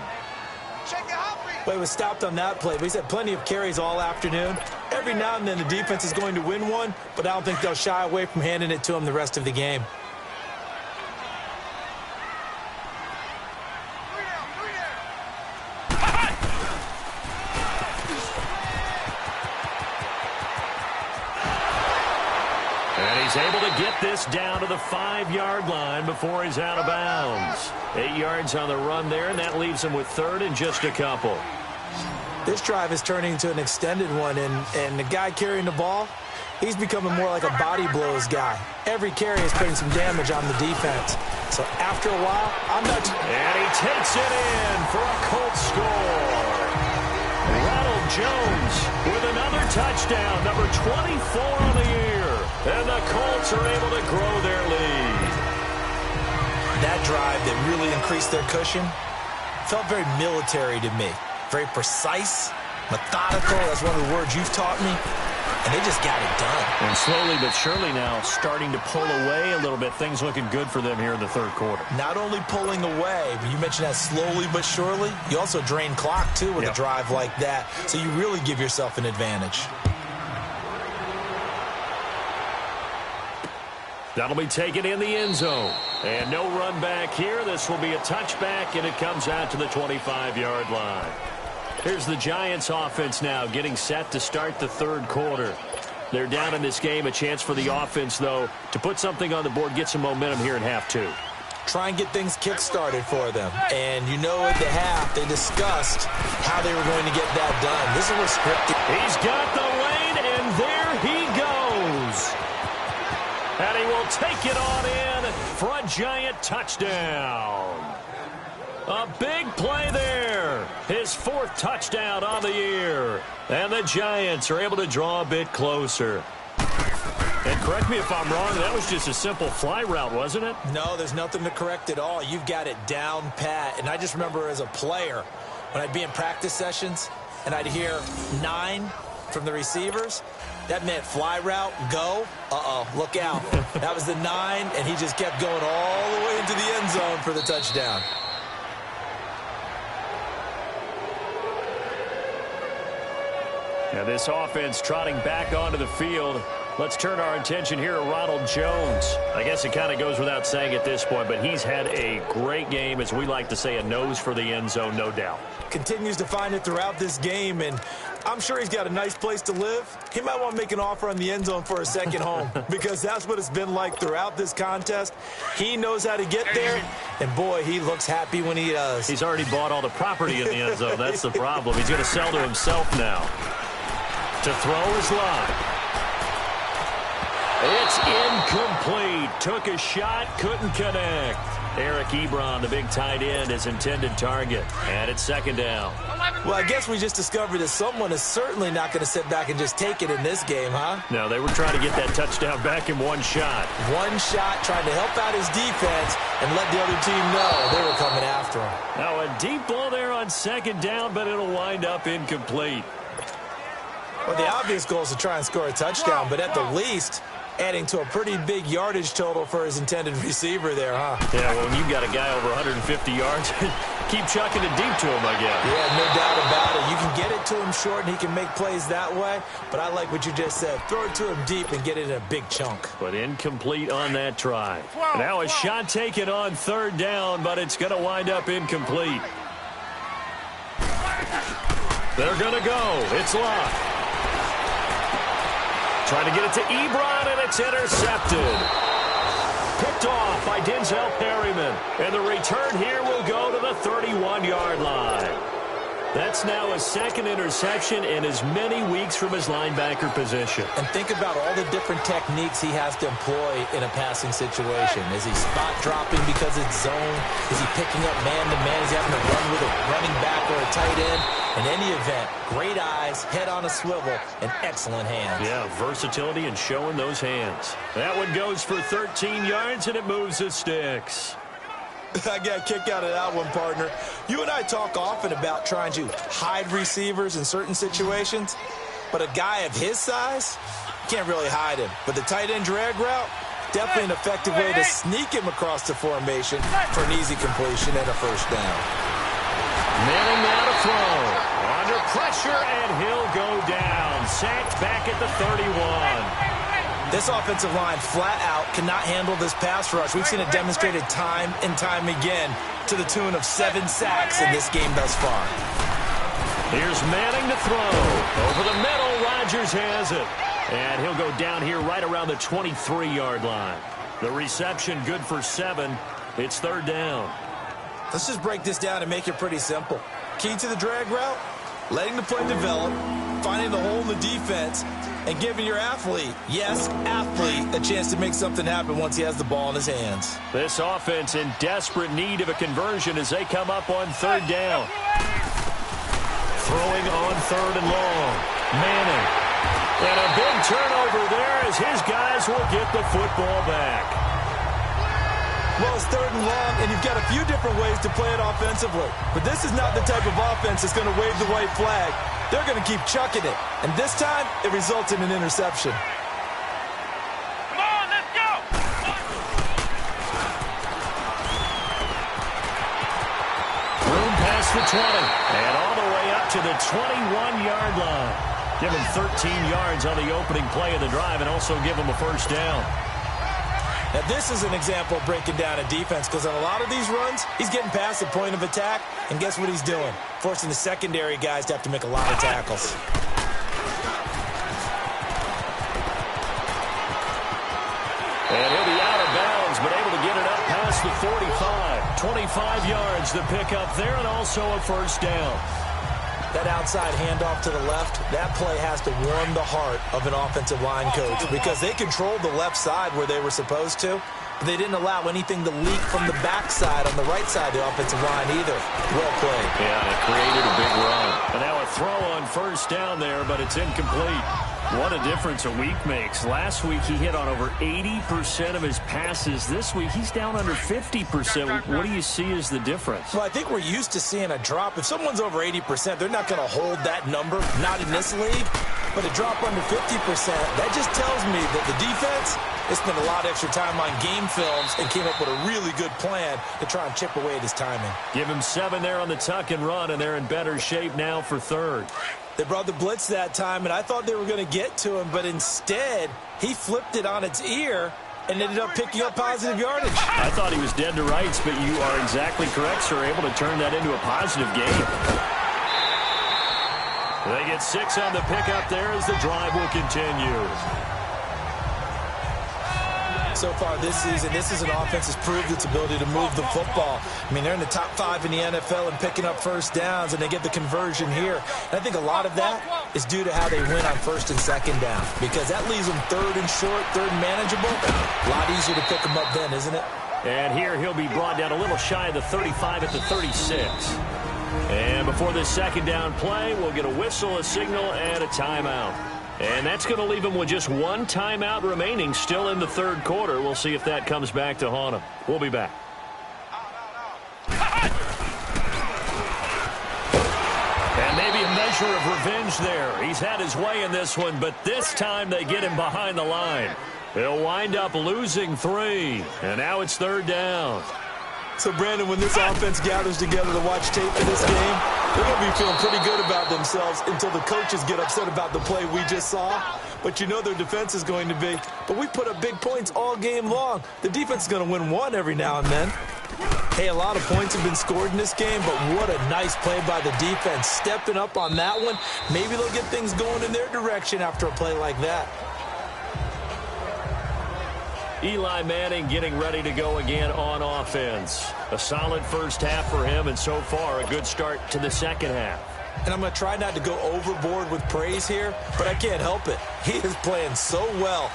Well, he was stopped on that play, but he's had plenty of carries all afternoon. Every now and then the defense is going to win one, but I don't think they'll shy away from handing it to him the rest of the game. He's able to get this down to the 5-yard line before he's out of bounds. 8 yards on the run there, and that leaves him with 3rd and just a couple. This drive is turning into an extended one, and the guy carrying the ball, he's becoming more like a body blows guy. Every carry is putting some damage on the defense. So after a while, I'm not... And he takes it in for a Colts score. Ronald Jones with another touchdown, number 24 on the year. And the Colts are able to grow their lead. That drive that really increased their cushion felt very military to me. Very precise, methodical. That's one of the words you've taught me. And they just got it done. And slowly but surely now starting to pull away a little bit. Things looking good for them here in the third quarter. Not only pulling away, but you mentioned that slowly but surely. You also drain clock, too, with a drive like that. So you really give yourself an advantage. That'll be taken in the end zone. And no run back here. This will be a touchback, and it comes out to the 25-yard line. Here's the Giants offense now getting set to start the third quarter. They're down in this game. A chance for the offense, though, to put something on the board, get some momentum here in half two. Try and get things kick-started for them. And you know at the half, they discussed how they were going to get that done. This is restricted. He's got the lane, and there he goes. And he will take it on in for a Giant touchdown. A big play there. His fourth touchdown on the year. And the Giants are able to draw a bit closer. And correct me if I'm wrong, that was just a simple fly route, wasn't it? No, there's nothing to correct at all. You've got it down pat. And I just remember as a player, when I'd be in practice sessions and I'd hear 9 from the receivers, that meant fly route, go. Uh-oh, look out. That was the 9, and he just kept going all the way into the end zone for the touchdown. Now this offense trotting back onto the field. Let's turn our attention here to Ronald Jones. I guess it kind of goes without saying at this point, but he's had a great game, as we like to say, a nose for the end zone, no doubt. Continues to find it throughout this game, and I'm sure he's got a nice place to live. He might want to make an offer on the end zone for a second home because that's what it's been like throughout this contest. He knows how to get there, and boy, he looks happy when he does. He's already bought all the property in the end zone. That's the problem. He's going to sell to himself now. To throw is Locke. It's incomplete. Took a shot, couldn't connect. Eric Ebron, the big tight end, his intended target. And it's second down. Well, I guess we just discovered that someone is certainly not going to sit back and just take it in this game, huh? No, they were trying to get that touchdown back in one shot. One shot, trying to help out his defense and let the other team know they were coming after him. Now a deep ball there on second down, but it'll wind up incomplete. Well, the obvious goal is to try and score a touchdown, but at the least, adding to a pretty big yardage total for his intended receiver there, huh? Yeah, well, when you've got a guy over 150 yards, keep chucking it deep to him, I guess. Yeah, no doubt about it. You can get it to him short, and he can make plays that way, but I like what you just said. Throw it to him deep and get it in a big chunk. But incomplete on that try. Now a shot taken on third down, but it's going to wind up incomplete. They're going to go. It's Locke. Trying to get it to Ebron, and it's intercepted. Picked off by Denzel Perryman. And the return here will go to the 31-yard line. That's now his second interception in as many weeks from his linebacker position. And think about all the different techniques he has to employ in a passing situation. Is he spot dropping because it's zone? Is he picking up man-to-man? Is he having to run with a running back or a tight end? In any event, great eyes, head on a swivel, and excellent hands. Yeah, versatility and showing those hands. That one goes for 13 yards, and it moves the sticks. I got a kick out of that one, partner. You and I talk often about trying to hide receivers in certain situations, but a guy of his size, you can't really hide him. But the tight end drag route, definitely an effective way to sneak him across the formation for an easy completion and a first down. Manning now to throw. Under pressure, and he'll go down. Sacked back at the 31. This offensive line flat out cannot handle this pass rush. We've seen it demonstrated time and time again to the tune of 7 sacks in this game thus far. Here's Manning to throw. Over the middle, Rodgers has it. And he'll go down here right around the 23-yard line. The reception good for 7. It's third down. Let's just break this down and make it pretty simple. Key to the drag route, letting the play develop, finding the hole in the defense, and giving your athlete, yes, athlete, a chance to make something happen once he has the ball in his hands. This offense in desperate need of a conversion as they come up on third down. Throwing on third and long. Manning. And a big turnover there as his guys will get the football back. Well, it's third and long, and you've got a few different ways to play it offensively. But this is not the type of offense that's going to wave the white flag. They're going to keep chucking it. And this time, it results in an interception. Come on, let's go! Room past the 20. And all the way up to the 21-yard line. Give him 13 yards on the opening play of the drive and also give him a first down. Now, this is an example of breaking down a defense because on a lot of these runs, he's getting past the point of attack, and guess what he's doing? Forcing the secondary guys to have to make a lot of tackles. And he'll be out of bounds, but able to get it up past the 45. 25 yards to pick up there, and also a first down. That outside handoff to the left, that play has to warm the heart of an offensive line coach because they controlled the left side where they were supposed to, but they didn't allow anything to leak from the backside on the right side of the offensive line either. Well played. Yeah, it created a big run. And now a throw on first down there, but it's incomplete. What a difference a week makes. Last week he hit on over 80% of his passes. This week he's down under 50%. What do you see as the difference? Well, I think we're used to seeing a drop. If someone's over 80%, they're not going to hold that number, not in this league. But a drop under 50%, that just tells me that the defense has spent a lot of extra time on game films and came up with a really good plan to try and chip away at his timing. Give him 7 there on the tuck and run, and they're in better shape now for third. They brought the blitz that time, and I thought they were going to get to him, but instead, he flipped it on its ear and ended up picking up positive yardage. I thought he was dead to rights, but you are exactly correct, sir. Able to turn that into a positive gain. They get 6 on the pickup there as the drive will continue. So far this season, this is an offense that's proved its ability to move the football. I mean, they're in the top 5 in the NFL and picking up first downs, and they get the conversion here. And I think a lot of that is due to how they win on first and second down, because that leaves them third and short, third and manageable. A lot easier to pick them up then, isn't it? And here he'll be brought down a little shy of the 35 at the 36. And before this second down play, we'll get a whistle, a signal, and a timeout. And that's going to leave him with just 1 timeout remaining still in the third quarter. We'll see if that comes back to haunt him. We'll be back. And maybe a measure of revenge there. He's had his way in this one, but this time they get him behind the line. They'll wind up losing 3. And now it's third down. So, Brandon, when this offense gathers together to watch tape for this game, they're going to be feeling pretty good about themselves until the coaches get upset about the play we just saw. But you know their defense is going to be. But we put up big points all game long. The defense is going to win one every now and then. Hey, a lot of points have been scored in this game, but what a nice play by the defense. Stepping up on that one. Maybe they'll get things going in their direction after a play like that. Eli Manning getting ready to go again on offense. A solid first half for him, and so far a good start to the second half. And I'm going to try not to go overboard with praise here, but I can't help it. He is playing so well.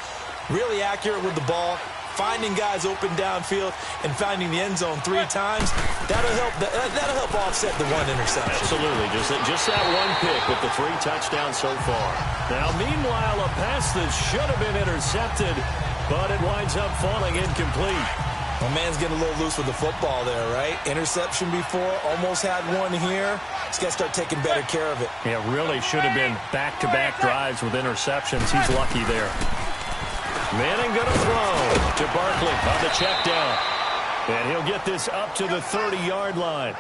Really accurate with the ball, finding guys open downfield, and finding the end zone 3 times. That'll help offset the 1 interception. Absolutely. Just that 1 pick with the 3 touchdowns so far. Now, meanwhile, a pass that should have been intercepted, but it winds up falling incomplete. My man's getting a little loose with the football there, right? Interception before, almost had 1 here. He's got to start taking better care of it. Yeah, really should have been back-to-back drives with interceptions. He's lucky there. Manning going to throw to Barkley on the check down. And he'll get this up to the 30-yard line.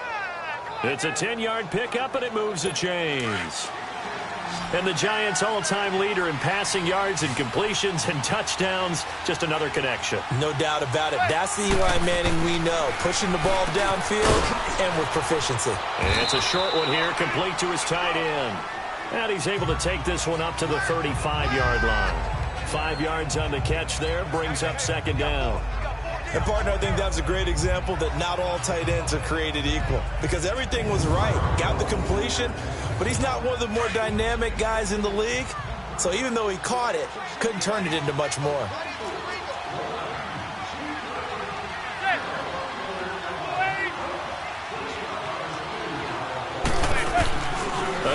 It's a 10-yard pickup, and it moves the chains. And the Giants' all-time leader in passing yards and completions and touchdowns, just another connection. No doubt about it. That's the Eli Manning we know. Pushing the ball downfield and with proficiency. And it's a short one here, complete to his tight end. And he's able to take this one up to the 35-yard line. 5 yards on the catch there, brings up second down. And, partner, I think that's a great example that not all tight ends are created equal because everything was right. Got the completion, but he's not one of the more dynamic guys in the league. So even though he caught it, couldn't turn it into much more.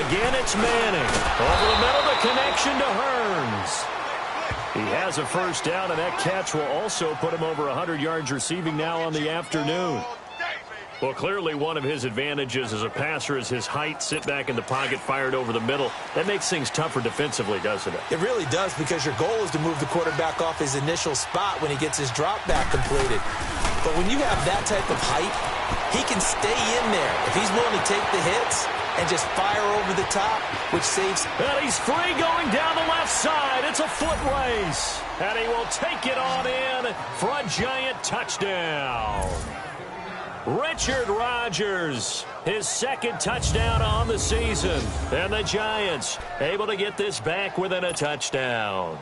Again, it's Manning. Over the middle, the connection to Hearns. He has a first down, and that catch will also put him over 100 yards receiving now on the afternoon. Well, clearly one of his advantages as a passer is his height. Sit back in the pocket, fired over the middle. That makes things tougher defensively, doesn't it? It really does, because your goal is to move the quarterback off his initial spot when he gets his drop back completed. But when you have that type of height, he can stay in there if he's willing to take the hits and just fire over the top, which saves. And he's free going down the left side. It's a foot race. And he will take it on in for a Giant touchdown. Richard Rodgers, his second touchdown on the season. And the Giants able to get this back within a touchdown.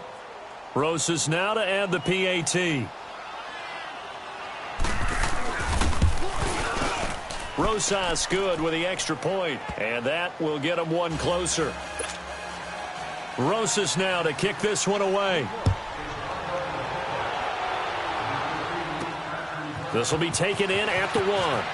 Rosas now to add the PAT. Rosas good with the extra point, and that will get him one closer. Rosas now to kick this one away. This will be taken in at the 1.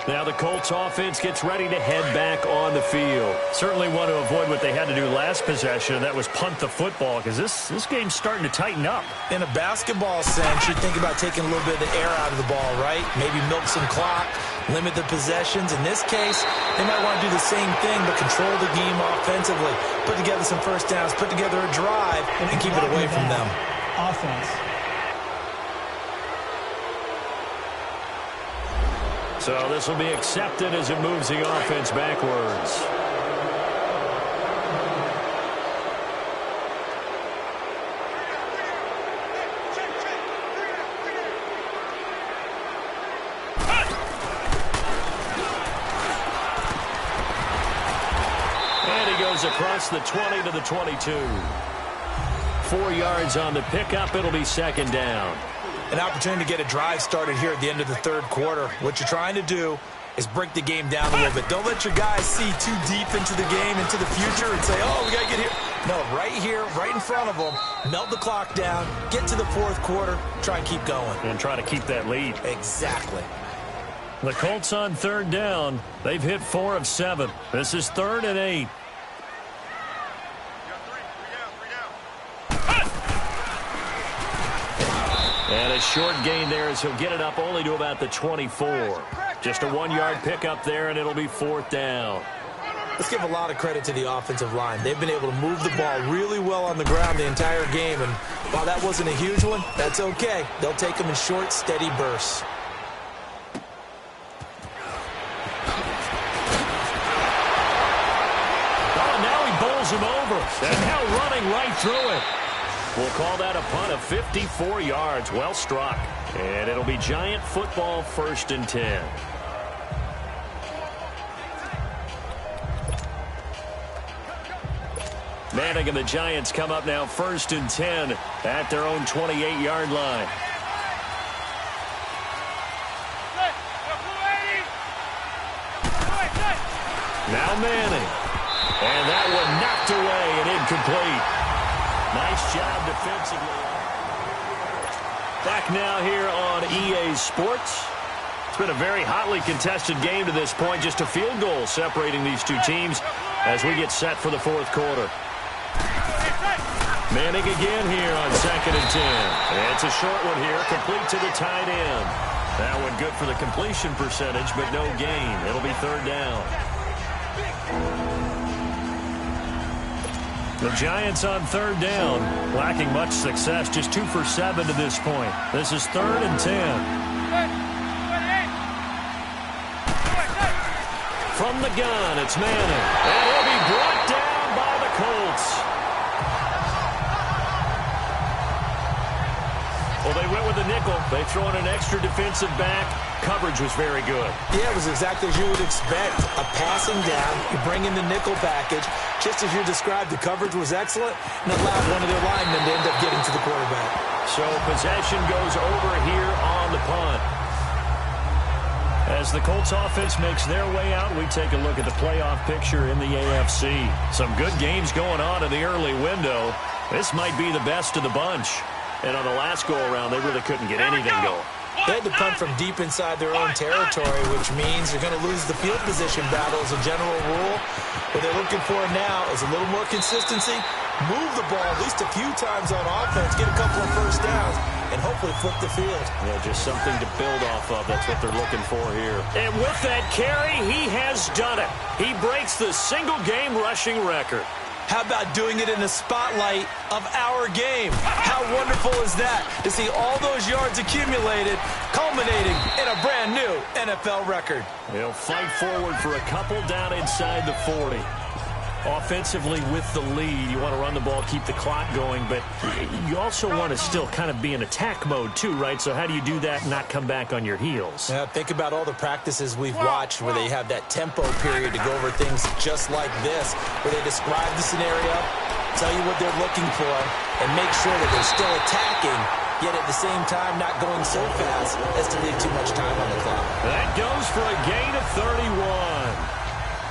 Now the Colts offense gets ready to head back on the field. Certainly want to avoid what they had to do last possession, and that was punt the football, because this game's starting to tighten up. In a basketball sense, you think about taking a little bit of the air out of the ball, right? Maybe milk some clock, limit the possessions. In this case, they might want to do the same thing, but control the game offensively. Put together some first downs, put together a drive, and keep it away from them. Offense. So this will be accepted as it moves the offense backwards. And he goes across the 20 to the 22. 4 yards on the pickup. It'll be second down. An opportunity to get a drive started here at the end of the third quarter. What you're trying to do is break the game down a little bit. Don't let your guys see too deep into the game, into the future, and say, oh, we got to get here. No, right here, right in front of them, melt the clock down, get to the fourth quarter, try and keep going. And try to keep that lead. Exactly. The Colts on third down. They've hit 4 of 7. This is 3rd and 8. And a short gain there as he'll get it up only to about the 24. Just a 1-yard pickup there, and it'll be 4th down. Let's give a lot of credit to the offensive line. They've been able to move the ball really well on the ground the entire game, and while that wasn't a huge one, that's okay. They'll take them in short, steady bursts. Oh, now he bowls him over, and now running right through it. We'll call that a punt of 54 yards. Well struck. And it'll be Giant football, 1st and 10. Manning and the Giants come up now 1st and 10 at their own 28-yard line. Now Manning. And that one knocked away and incomplete. Nice job defensively. Back now here on EA Sports. It's been a very hotly contested game to this point. Just a field goal separating these two teams as we get set for the fourth quarter. Manning again here on 2nd and 10. And it's a short one here, complete to the tight end. That one good for the completion percentage, but no gain. It'll be 3rd down. The Giants on 3rd down, lacking much success, just 2 for 7 to this point. This is 3rd and 10. From the gun, it's Manning. And he'll be brought down by the Colts. Well, they went with the nickel. They throw in an extra defensive back. Coverage was very good. Yeah, it was exactly as you would expect. A passing down, you bring in the nickel package. Just as you described, the coverage was excellent and allowed one of their linemen to end up getting to the quarterback. So possession goes over here on the punt. As the Colts offense makes their way out, we take a look at the playoff picture in the AFC. Some good games going on in the early window. This might be the best of the bunch. And on the last go-around, they really couldn't get anything going. They had to punt from deep inside their own territory, which means they're going to lose the field position battle as a general rule. What they're looking for now is a little more consistency, move the ball at least a few times on offense, get a couple of first downs, and hopefully flip the field. Yeah, just something to build off of. That's what they're looking for here. And with that carry, he has done it. He breaks the single-game rushing record. How about doing it in the spotlight of our game? How wonderful is that to see all those yards accumulated, culminating in a brand new NFL record? He'll fight forward for a couple down inside the 40. Offensively with the lead, you want to run the ball, keep the clock going, but you also want to still kind of be in attack mode too, right? So how do you do that and not come back on your heels? Yeah, think about all the practices we've watched where they have that tempo period to go over things just like this, where they describe the scenario, tell you what they're looking for, and make sure that they're still attacking, yet at the same time not going so fast as to leave too much time on the clock. That goes for a gain of 31.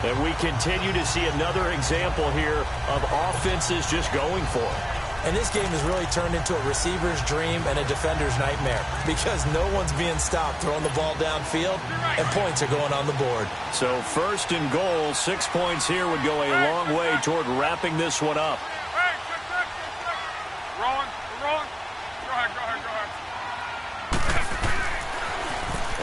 And we continue to see another example here of offenses just going for it. And this game has really turned into a receiver's dream and a defender's nightmare because no one's being stopped throwing the ball downfield, and points are going on the board. So first and goal, 6 points here would go a long way toward wrapping this one up. Hey, wrong. Go ahead.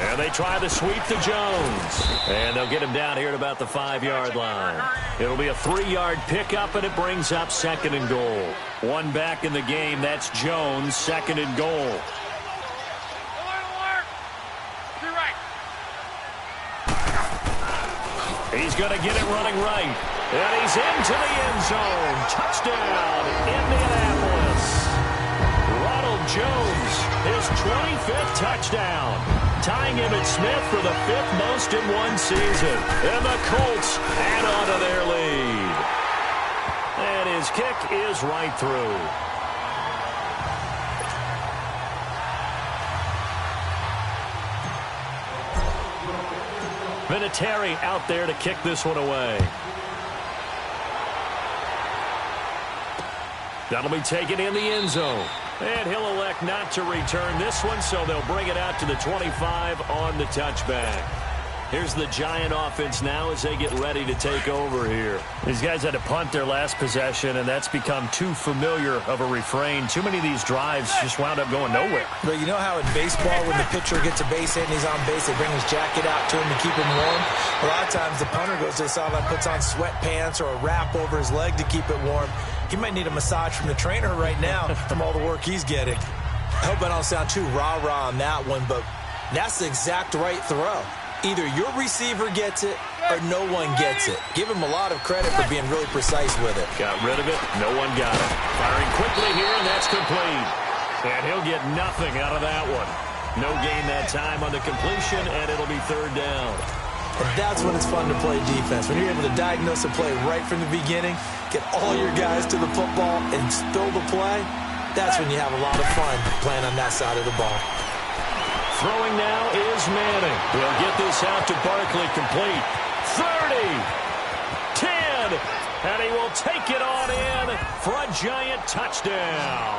And they try to sweep to Jones. And they'll get him down here at about the 5-yard line. It'll be a 3-yard pickup, and it brings up second and goal. One back in the game. That's Jones, second and goal. Alert. To your right. He's going to get it running right. And he's into the end zone. Touchdown, Indianapolis. Ronald Jones, his 25th touchdown. Tying Emmitt Smith for the 5th most in one season. And the Colts add on to their lead. And his kick is right through. Vinatieri out there to kick this one away. That'll be taken in the end zone. And he'll elect not to return this one, so they'll bring it out to the 25 on the touchback. Here's the Giant offense now as they get ready to take over here. These guys had to punt their last possession, and that's become too familiar of a refrain. Too many of these drives just wound up going nowhere. But you know how in baseball, when the pitcher gets a base hit and he's on base, they bring his jacket out to him to keep him warm? A lot of times the punter goes to the sideline, puts on sweatpants or a wrap over his leg to keep it warm. He might need a massage from the trainer right now from all the work he's getting. I hope I don't sound too rah-rah on that one, but that's the exact right throw. Either your receiver gets it or no one gets it. Give him a lot of credit for being really precise with it. Got rid of it. No one got it. Firing quickly here, and that's complete. And he'll get nothing out of that one. No gain that time on the completion, and it'll be third down. And that's when it's fun to play defense. When you're able to diagnose a play right from the beginning, get all your guys to the football and spill the play, that's when you have a lot of fun playing on that side of the ball. Throwing now is Manning. He'll get this out to Barkley complete. 30, 10, and he will take it on in for a Giant touchdown.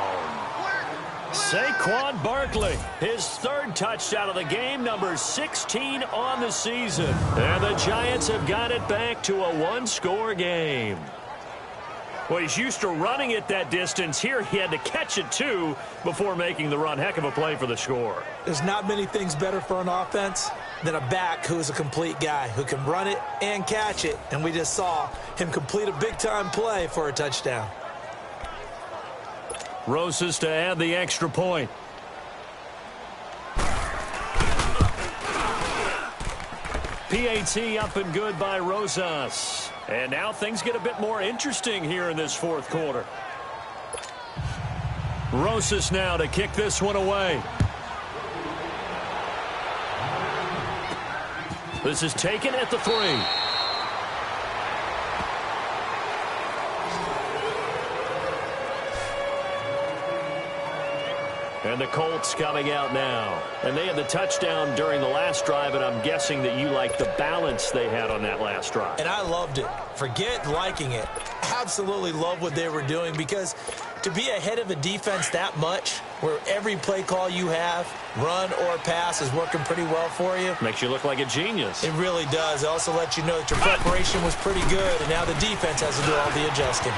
Saquon Barkley, his 3rd touchdown of the game, number 16 on the season. And the Giants have got it back to a 1-score game. Well, he's used to running it that distance. Here he had to catch it, too, before making the run. Heck of a play for the score. There's not many things better for an offense than a back who is a complete guy who can run it and catch it. And we just saw him complete a big-time play for a touchdown. Rosas to add the extra point. PAT up and good by Rosas. And now things get a bit more interesting here in this 4th quarter. Rosas now to kick this one away. This is taken at the 3. And the Colts coming out now. And they had the touchdown during the last drive, and I'm guessing that you like the balance they had on that last drive. And I loved it. Forget liking it. Absolutely love what they were doing, because to be ahead of a defense that much, where every play call you have, run or pass, is working pretty well for you. Makes you look like a genius. It really does. It also lets you know that your preparation was pretty good, and now the defense has to do all the adjusting.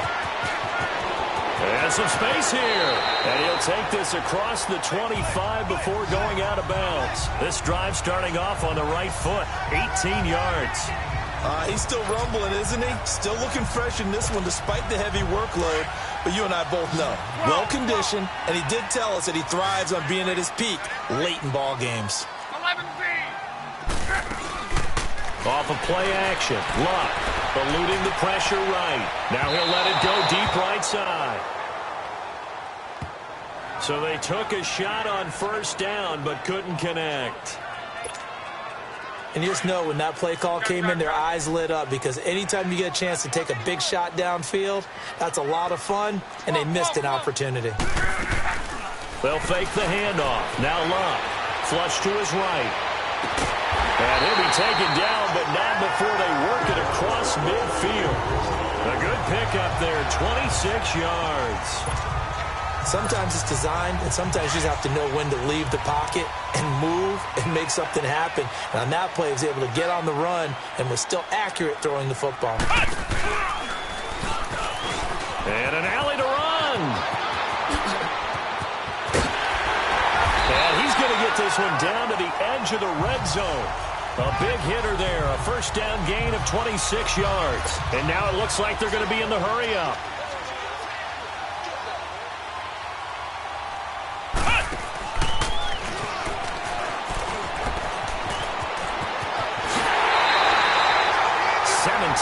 And some space here. And he'll take this across the 25 before going out of bounds. This drive starting off on the right foot. 18 yards. He's still rumbling, isn't he? Still looking fresh in this one despite the heavy workload. But you and I both know, well-conditioned, and he did tell us that he thrives on being at his peak late in ball games. 11B. Off of play action. Luck eluding the pressure right. Now he'll let it go deep right side. So they took a shot on first down but couldn't connect. And you just know when that play call came in, their eyes lit up, because anytime you get a chance to take a big shot downfield, that's a lot of fun, and they missed an opportunity. They'll fake the handoff. Now Luck. Flush to his right. And he'll be taken down, but not before they work it across midfield. A good pickup there, 26 yards. Sometimes it's designed, and sometimes you just have to know when to leave the pocket and move and make something happen. And on that play, he was able to get on the run and was still accurate throwing the football. And an alley to run. And he's going to get this one down to the edge of the red zone. A big hitter there, a first down gain of 26 yards. And now it looks like they're going to be in the hurry-up.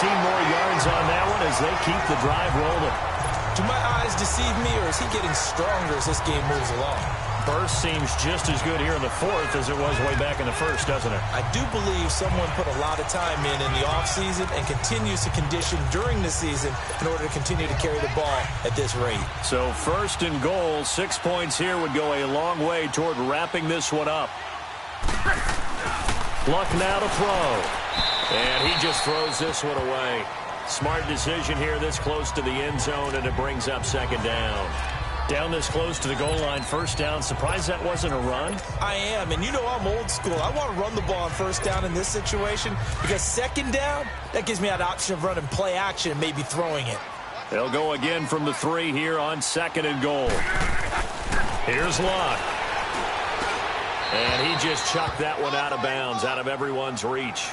More yards on that one as they keep the drive rolling. Do my eyes deceive me, or is he getting stronger as this game moves along? Burst seems just as good here in the fourth as it was way back in the first, doesn't it? I do believe someone put a lot of time in the offseason and continues to condition during the season in order to continue to carry the ball at this rate. So first and goal, 6 points here would go a long way toward wrapping this one up. Luck now to throw. And he just throws this one away. Smart decision here this close to the end zone, and it brings up second down. Down this close to the goal line, first down. Surprised that wasn't a run? I am, and you know I'm old school. I want to run the ball on first down in this situation, because second down, that gives me that option of running play action and maybe throwing it. They'll go again from the 3 here on second and goal. Here's Luck. And he just chucked that one out of bounds, out of everyone's reach.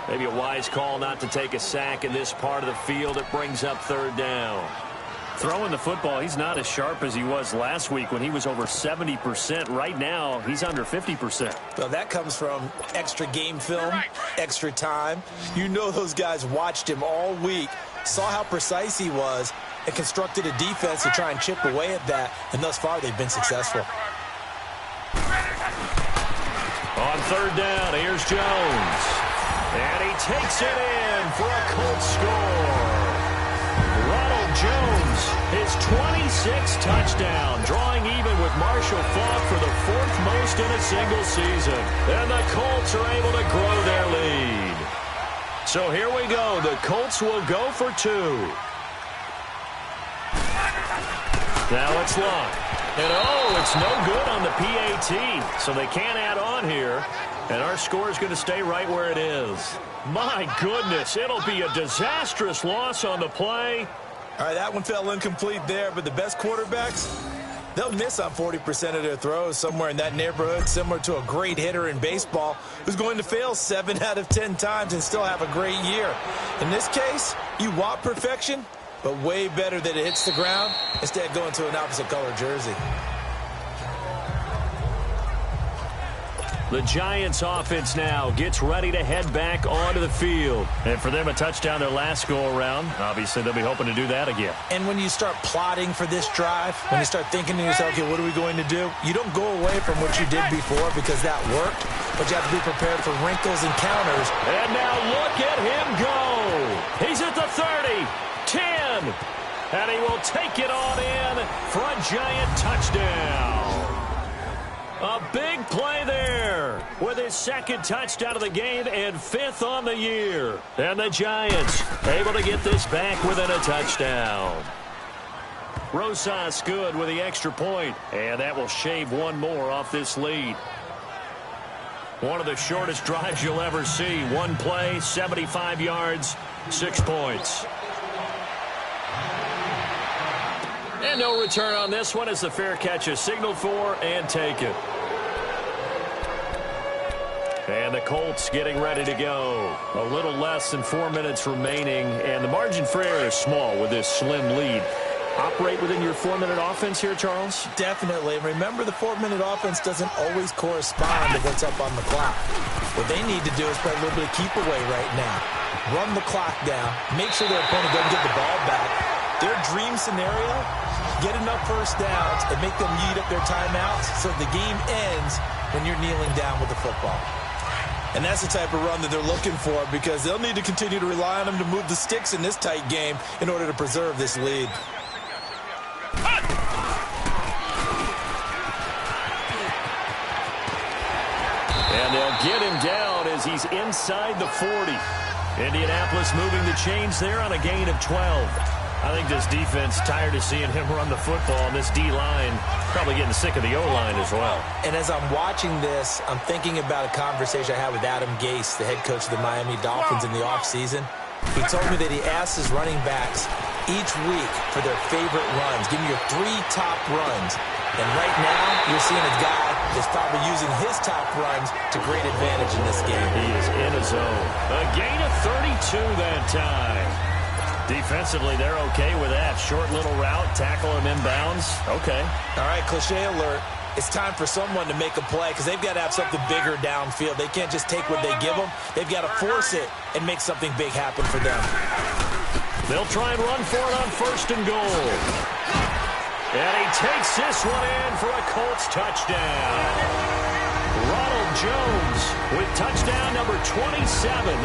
Maybe a wise call not to take a sack in this part of the field. It brings up third down. Throwing the football, he's not as sharp as he was last week when he was over 70%. Right now, he's under 50%. Well, that comes from extra game film, extra time. You know those guys watched him all week, saw how precise he was, and constructed a defense to try and chip away at that, and thus far they've been successful. On third down, here's Jones. And he takes it in for a Colts score. Ronald Jones, his 26th touchdown, drawing even with Marshall Faulk for the 4th most in a single season. And the Colts are able to grow their lead. So here we go. The Colts will go for 2. Now it's Luck. And it's no good on the PAT. So they can't add on here. And our score is going to stay right where it is. My goodness, it'll be a disastrous loss on the play. All right, that one fell incomplete there, but the best quarterbacks, they'll miss on 40% of their throws, somewhere in that neighborhood, similar to a great hitter in baseball who's going to fail 7 out of 10 times and still have a great year. In this case, you want perfection, but way better that it hits the ground instead of going to an opposite color jersey. The Giants offense now gets ready to head back onto the field. And for them, a touchdown their last go-around. Obviously, they'll be hoping to do that again. And when you start plotting for this drive, when you start thinking to yourself, okay, what are we going to do? You don't go away from what you did before because that worked, but you have to be prepared for wrinkles and counters. And now look at him go. He's at the 30, 10, and he will take it on in for a Giant touchdown. A big play there with his second touchdown of the game and 5th on the year. And the Giants able to get this back within a touchdown. Rosas good with the extra point, and that will shave one more off this lead. One of the shortest drives you'll ever see. One play, 75 yards, 6 points. And no return on this one as the fair catch is signaled for and taken. And the Colts getting ready to go. A little less than 4 minutes remaining, and the margin for error is small with this slim lead. Operate within your 4-minute offense here, Charles? Definitely. Remember, the 4-minute offense doesn't always correspond to what's up on the clock. What they need to do is play a little bit of keep away right now. Run the clock down. Make sure their opponent doesn't get the ball back. Their dream scenario, get enough first downs and make them eat up their timeouts so the game ends when you're kneeling down with the football. And that's the type of run that they're looking for because they'll need to continue to rely on them to move the sticks in this tight game in order to preserve this lead. And they'll get him down as he's inside the 40. Indianapolis moving the chains there on a gain of 12. I think this defense tired of seeing him run the football, and this D-line probably getting sick of the O-line as well. And as I'm watching this, I'm thinking about a conversation I had with Adam Gase, the head coach of the Miami Dolphins in the offseason. He told me that he asked his running backs each week for their favorite runs. Give me your 3 top runs. And right now, you're seeing a guy that's probably using his top runs to great advantage in this game. He is in his zone. A gain of 32 that time. Defensively, they're okay with that. Short little route, tackle him inbounds. Okay. All right, cliche alert. It's time for someone to make a play because they've got to have something bigger downfield. They can't just take what they give them. They've got to force it and make something big happen for them. They'll try and run for it on 1st and goal. And he takes this one in for a Colts touchdown. Ronald Jones with touchdown number 27.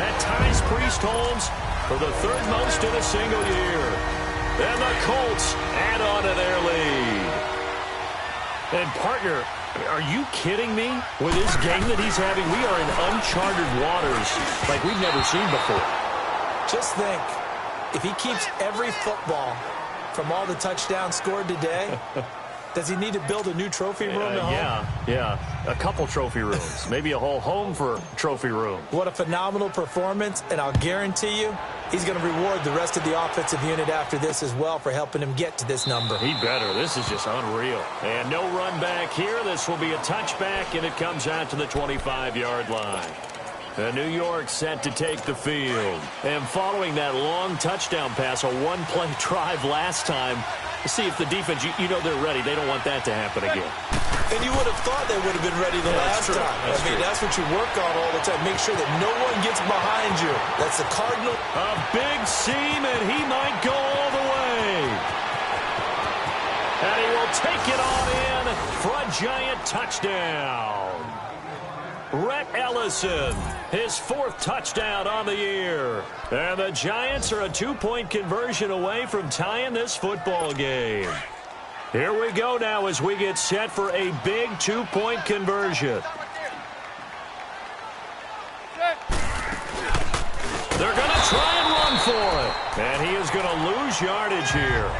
That ties Priest Holmes for the 3rd most in a single year. And the Colts add on to their lead. And, partner, are you kidding me? With this game that he's having, we are in uncharted waters like we've never seen before. Just think, if he keeps every football from all the touchdowns scored today, does he need to build a new trophy room at home? Yeah. A couple trophy rooms. Maybe a whole home for trophy room. What a phenomenal performance, and I'll guarantee you he's going to reward the rest of the offensive unit after this as well for helping him get to this number. He better. This is just unreal. And no run back here. This will be a touchback, and it comes out to the 25-yard line. And New York set to take the field. And following that long touchdown pass, a one-play drive last time, to see if the defense, you know they're ready. They don't want that to happen again. And you would have thought they would have been ready the last time. That's what you work on all the time. Make sure that no one gets behind you. That's the Cardinal. A big seam, and he might go all the way. And he will take it on in for a Giant touchdown. Rhett Ellison, his 4th touchdown on the year. And the Giants are a 2-point conversion away from tying this football game. Here we go now as we get set for a big 2-point conversion. They're going to try and run for it. And he is going to lose yardage here.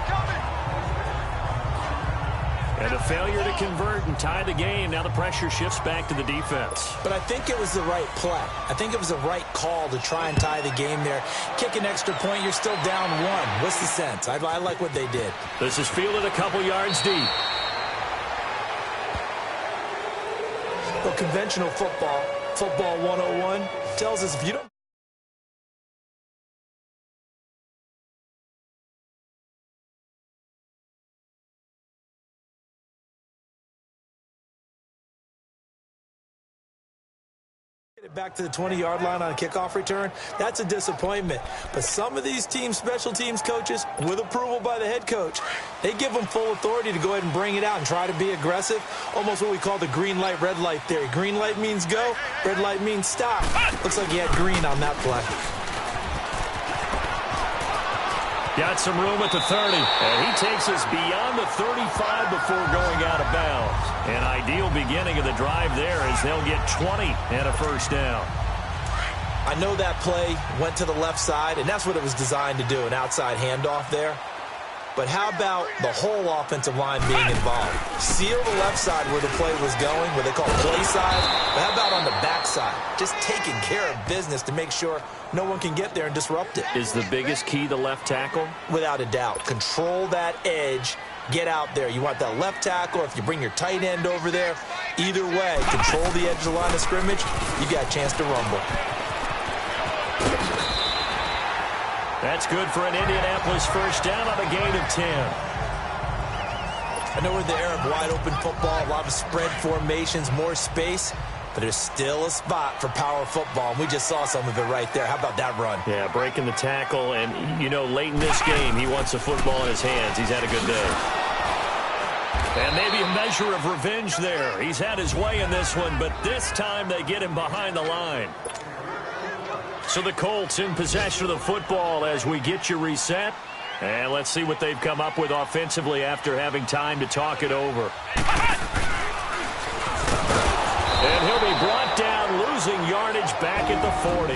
And a failure to convert and tie the game. Now the pressure shifts back to the defense. But I think it was the right play. I think it was the right call to try and tie the game there. Kick an extra point, you're still down 1. What's the sense? I like what they did. This is fielded a couple yards deep. Well, conventional football 101, tells us if you don't Back to the 20-yard line on a kickoff return, that's a disappointment. But some of these teams, special teams coaches, with approval by the head coach, they give them full authority to go ahead and bring it out and try to be aggressive, almost what we call the green light, red light theory. Green light means go, red light means stop. Looks like he had green on that play. Got some room at the 30, and he takes us beyond the 35 before going out of bounds. An ideal beginning of the drive there as they'll get 20 and a first down. I know that play went to the left side, and that's what it was designed to do, an outside handoff there. But how about the whole offensive line being involved? Seal the left side where the play was going, what they call play side. But how about on the back side? Just taking care of business to make sure no one can get there and disrupt it. Is the biggest key the left tackle? Without a doubt. Control that edge. Get out there. You want that left tackle. If you bring your tight end over there, either way, control the edge of the line of scrimmage, you got a chance to rumble. That's good for an Indianapolis first down on a gain of 10. I know we're in the era of wide-open football, a lot of spread formations, more space, but there's still a spot for power football, and we just saw some of it right there. How about that run? Yeah, breaking the tackle, and, you know, late in this game, he wants the football in his hands. He's had a good day. And maybe a measure of revenge there. He's had his way in this one, but this time they get him behind the line. So the Colts in possession of the football as we get you reset. And let's see what they've come up with offensively after having time to talk it over. And he'll be brought down, losing yardage back at the 40.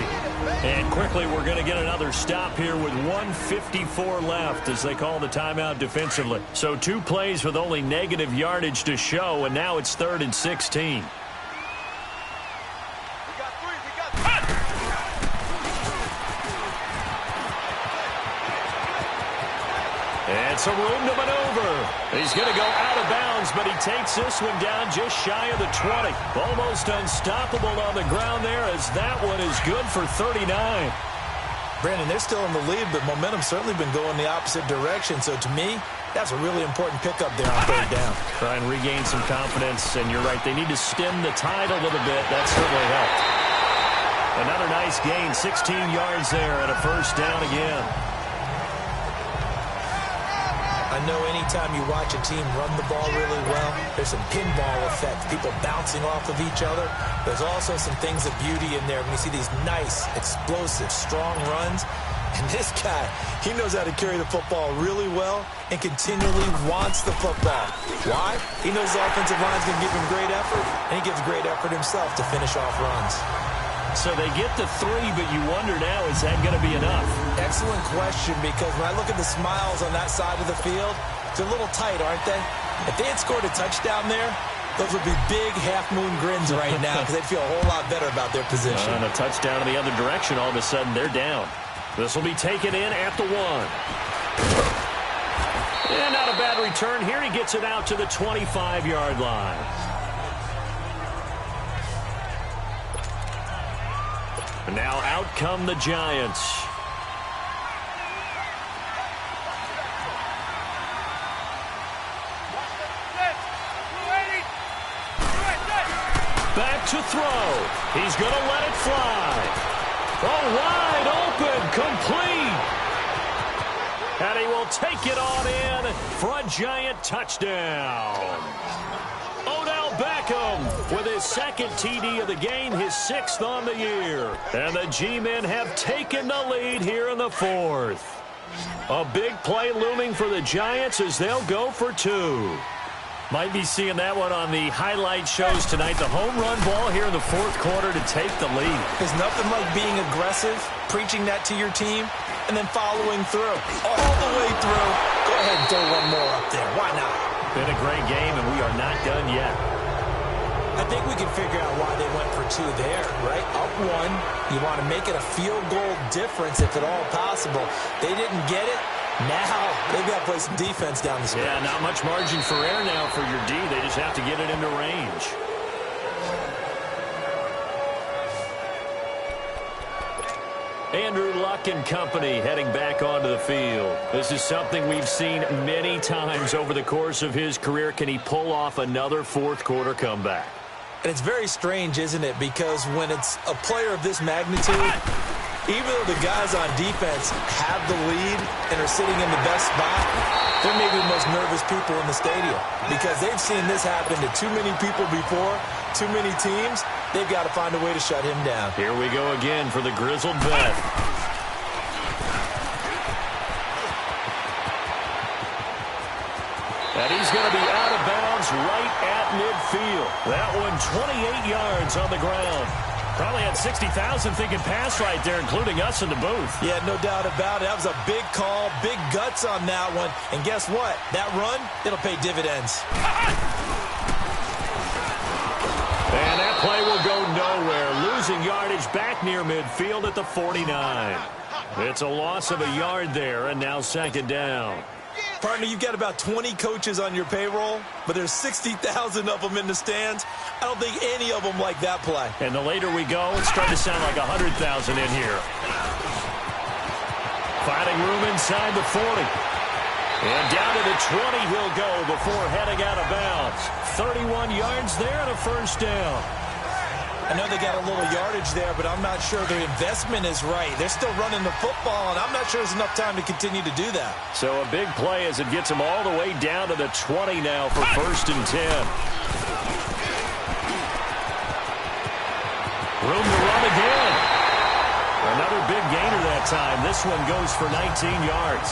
And quickly we're going to get another stop here with 1:54 left as they call the timeout defensively. So 2 plays with only negative yardage to show, and now it's 3rd and 16. And some room to maneuver. He's going to go out of bounds, but he takes this one down just shy of the 20. Almost unstoppable on the ground there as that one is good for 39. Brandon, they're still in the lead, but momentum's certainly been going the opposite direction. So to me, that's a really important pickup there on 3rd down. Try and regain some confidence, and you're right, they need to stem the tide a little bit. That certainly helped. Another nice gain, 16 yards there and a first down again. I know anytime you watch a team run the ball really well, there's some pinball effect, people bouncing off of each other. There's also some things of beauty in there when you see these nice, explosive, strong runs. And this guy, he knows how to carry the football really well and continually wants the football. Why? He knows the offensive line's going to give him great effort, and he gives great effort himself to finish off runs. So they get to 3, but you wonder now, is that going to be enough? Excellent question, because when I look at the smiles on that side of the field, they're a little tight, aren't they? If they had scored a touchdown there, those would be big half-moon grins right now because they'd feel a whole lot better about their position. And a touchdown in the other direction, all of a sudden they're down. This will be taken in at the 1. And not a bad return here. He gets it out to the 25-yard line. And now out come the Giants. Back to throw. He's going to let it fly. Oh, wide open, complete. And he will take it on in for a Giant touchdown. Odell Beckham with his 2nd TD of the game, his 6th on the year. And the G-men have taken the lead here in the 4th. A big play looming for the Giants as they'll go for 2. Might be seeing that one on the highlight shows tonight. The home run ball here in the 4th quarter to take the lead. There's nothing like being aggressive, preaching that to your team, and then following through. All the way through. Go ahead and throw one more up there. Why not? Been a great game, and we are not done yet. I think we can figure out why they went for 2 there, right? Up 1. You want to make it a field goal difference if at all possible. They didn't get it. Now they've got to play some defense down the stretch. Yeah, not much margin for error now for your D. They just have to get it into range. Andrew Luck and company heading back onto the field. This is something we've seen many times over the course of his career. Can he pull off another 4th quarter comeback? And it's very strange, isn't it? Because when it's a player of this magnitude, even though the guys on defense have the lead and are sitting in the best spot, they're maybe the most nervous people in the stadium because they've seen this happen to too many people before, too many teams. They've got to find a way to shut him down. Here we go again for the grizzled vet. And he's going to be out of bounds right at midfield. That one 28 yards on the ground. Probably had 60,000 thinking pass right there, including us in the booth. Yeah, no doubt about it. That was a big call, big guts on that one. And guess what? That run, it'll pay dividends. And that play will go nowhere. Losing yardage back near midfield at the 49. It's a loss of a yard there, and now second down. Partner, you've got about 20 coaches on your payroll, but there's 60,000 of them in the stands. I don't think any of them like that play. And the later we go, it's starting to sound like 100,000 in here. Finding room inside the 40. And down to the 20 he'll go before heading out of bounds. 31 yards there and a first down. I know they got a little yardage there, but I'm not sure their investment is right. They're still running the football, and I'm not sure there's enough time to continue to do that. So a big play as it gets them all the way down to the 20 now for first and 10. Room to run again. Another big gainer that time. This one goes for 19 yards.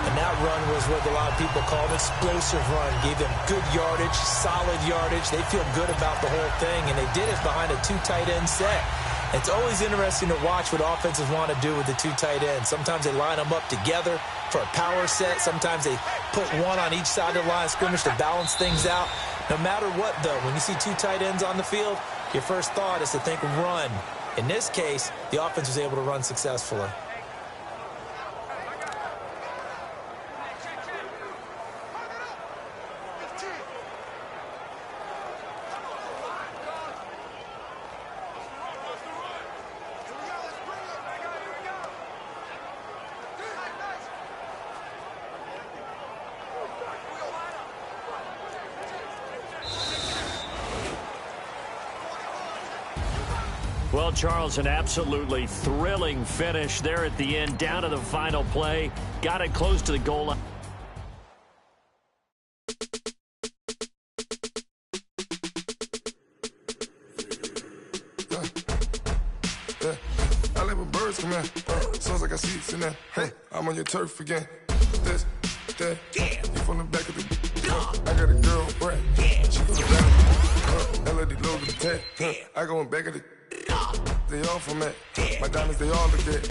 And that run was what a lot of people call an explosive run. Gave them good yardage, solid yardage. They feel good about the whole thing, and they did it behind a two tight end set. It's always interesting to watch what offenses want to do with the two tight ends. Sometimes they line them up together for a power set. Sometimes they put one on each side of the line of scrimmage to balance things out. No matter what, though, when you see two tight ends on the field, your first thought is to think run. In this case, the offense was able to run successfully. Well, Charles, an absolutely thrilling finish there at the end, down to the final play. Got it close to the goal line. I let my birds come in. Sounds like I see it in there. Hey, I'm on your turf again. This, that, you from the back of the. I got a girl, Brad. She go to battle. Melody low to the tag. I go in back of the. They all from it. My diamonds, they all look good.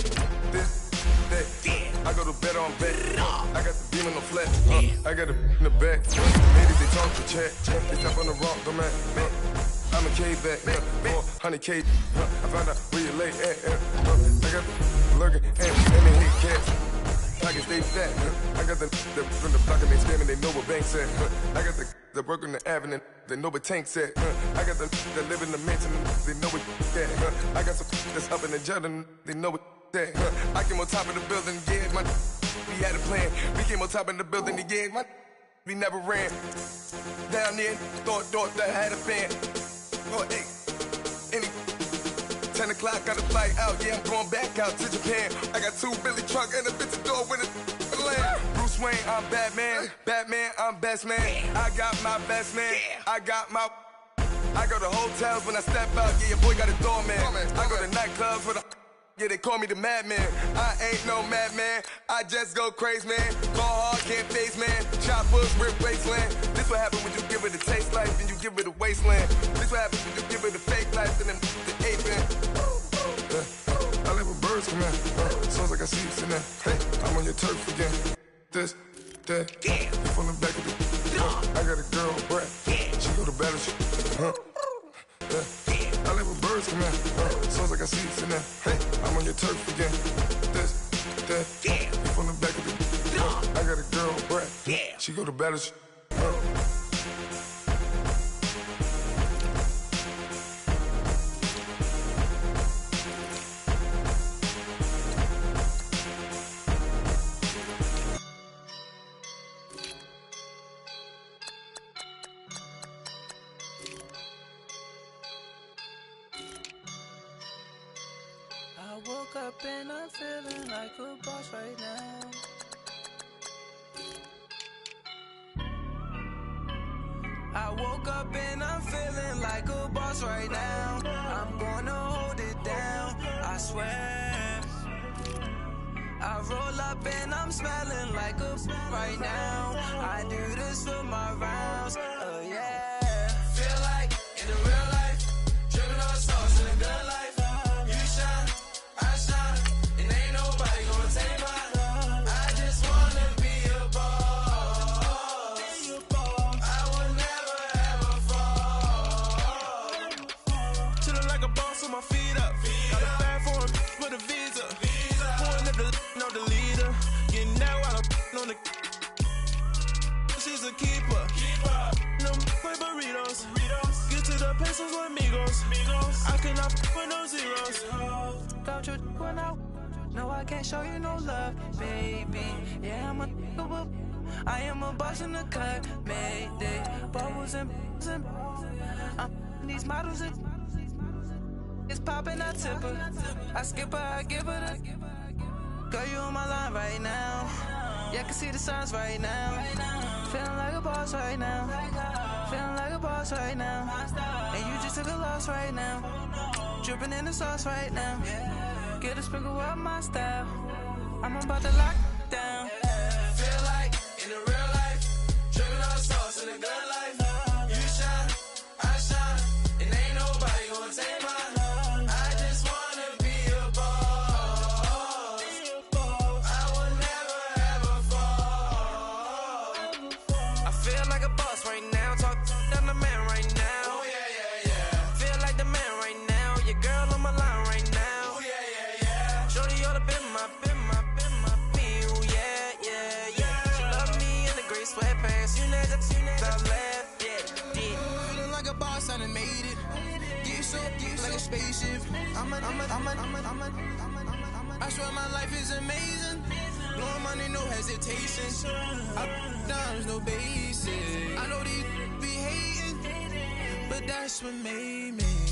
This, that, I go to bed on bed. I got the beam in the flat. I got it in the back. Ladies, they talk to chat. They tap on the rock, the man. I'm a K-back, 400K. I found out where you lay at. I got the lurking and they hit cats. Pockets, they fat. I got the from the block and they standing, they know what banks at. I got the work on the avenue, they know what tanks at. I got the that live in the mansion, they know what that. I got some that's up in the jungle, they know what that. I came on top of the building, yeah, my we had a plan. We came on top of the building again, my we never ran. Down there, thought that had a fan. Oh, hey, any 10 o'clock, got a flight out, yeah, I'm going back out to Japan. I got 2 Billy truck and a bitch door with a land. Bruce Wayne, I'm Batman. Batman, I'm best man. I got my best man. I got my. I go to hotels when I step out, yeah, your boy got a doorman. I go to nightclubs with a. Yeah, they call me the madman. I ain't no madman. I just go crazy, man. Go hard, can't face, man. Choppers, rip wasteland. This what happen when you give it a taste life and you give it a wasteland. This what happens when you give it a fake life and then the ape in. I let my birds come in. Sounds like I see it in there. Hey, I'm on your turf again. This, that, you from the back of the. I got a girl, Brad. She go to battle. I let my birds come in. Sounds like I see it in there. Hey, I'm on your turf again. This, that, you from the back of the. I got a girl, Brad. She go to battle. up and I'm feeling like a boss right now. I woke up and I'm feeling like a boss right now. I'm gonna hold it down, I swear. I roll up and I'm smelling like a right now. I do this for my rounds, yeah. Feel like in the real life, dripping on sauce in a good life. You shine, I shine, and ain't nobody gonna take mine. I just wanna be a boss. I will never ever fall. Chillin' like a boss with my feet up. Got a bag for him with a visa. Pulling up the leader. Getting out while I'm on the. She's a keeper. No play burritos. Get to the pesos with amigos. I cannot with no zeros. Don't you run out? No, I can't show you no love, baby. Yeah, I am a boss in the cut. Mayday. Bubbles and these models it's popping, I tip her. I skip her, I give her the. Girl, you on my line right now. Yeah, I can see the signs right now. Feeling like a boss right now. Feeling like a boss right now. And you just took a loss right now. Dripping in the sauce right now. Get a sprinkle up my style. I'm about to lock down. Feel like in the real life, dripping on sauce in a good life. You shine, I shine, and ain't nobody gonna take mine. I just wanna be a boss. I will never ever fall. I feel like a boss right now. Talk down the man right now. Oh yeah. Feel like the man right now. Your girl on my line right now. Oh yeah. Shorty oughta been my me. Oh yeah. She love me in the gray sweatpants. You never I left, yeah. Feeling like a boss, I done made it. Get so like a spaceship. I swear my life is amazing. Blowing money, no hesitation. Up, downs, no basic. I know these be hating, but that's what made me.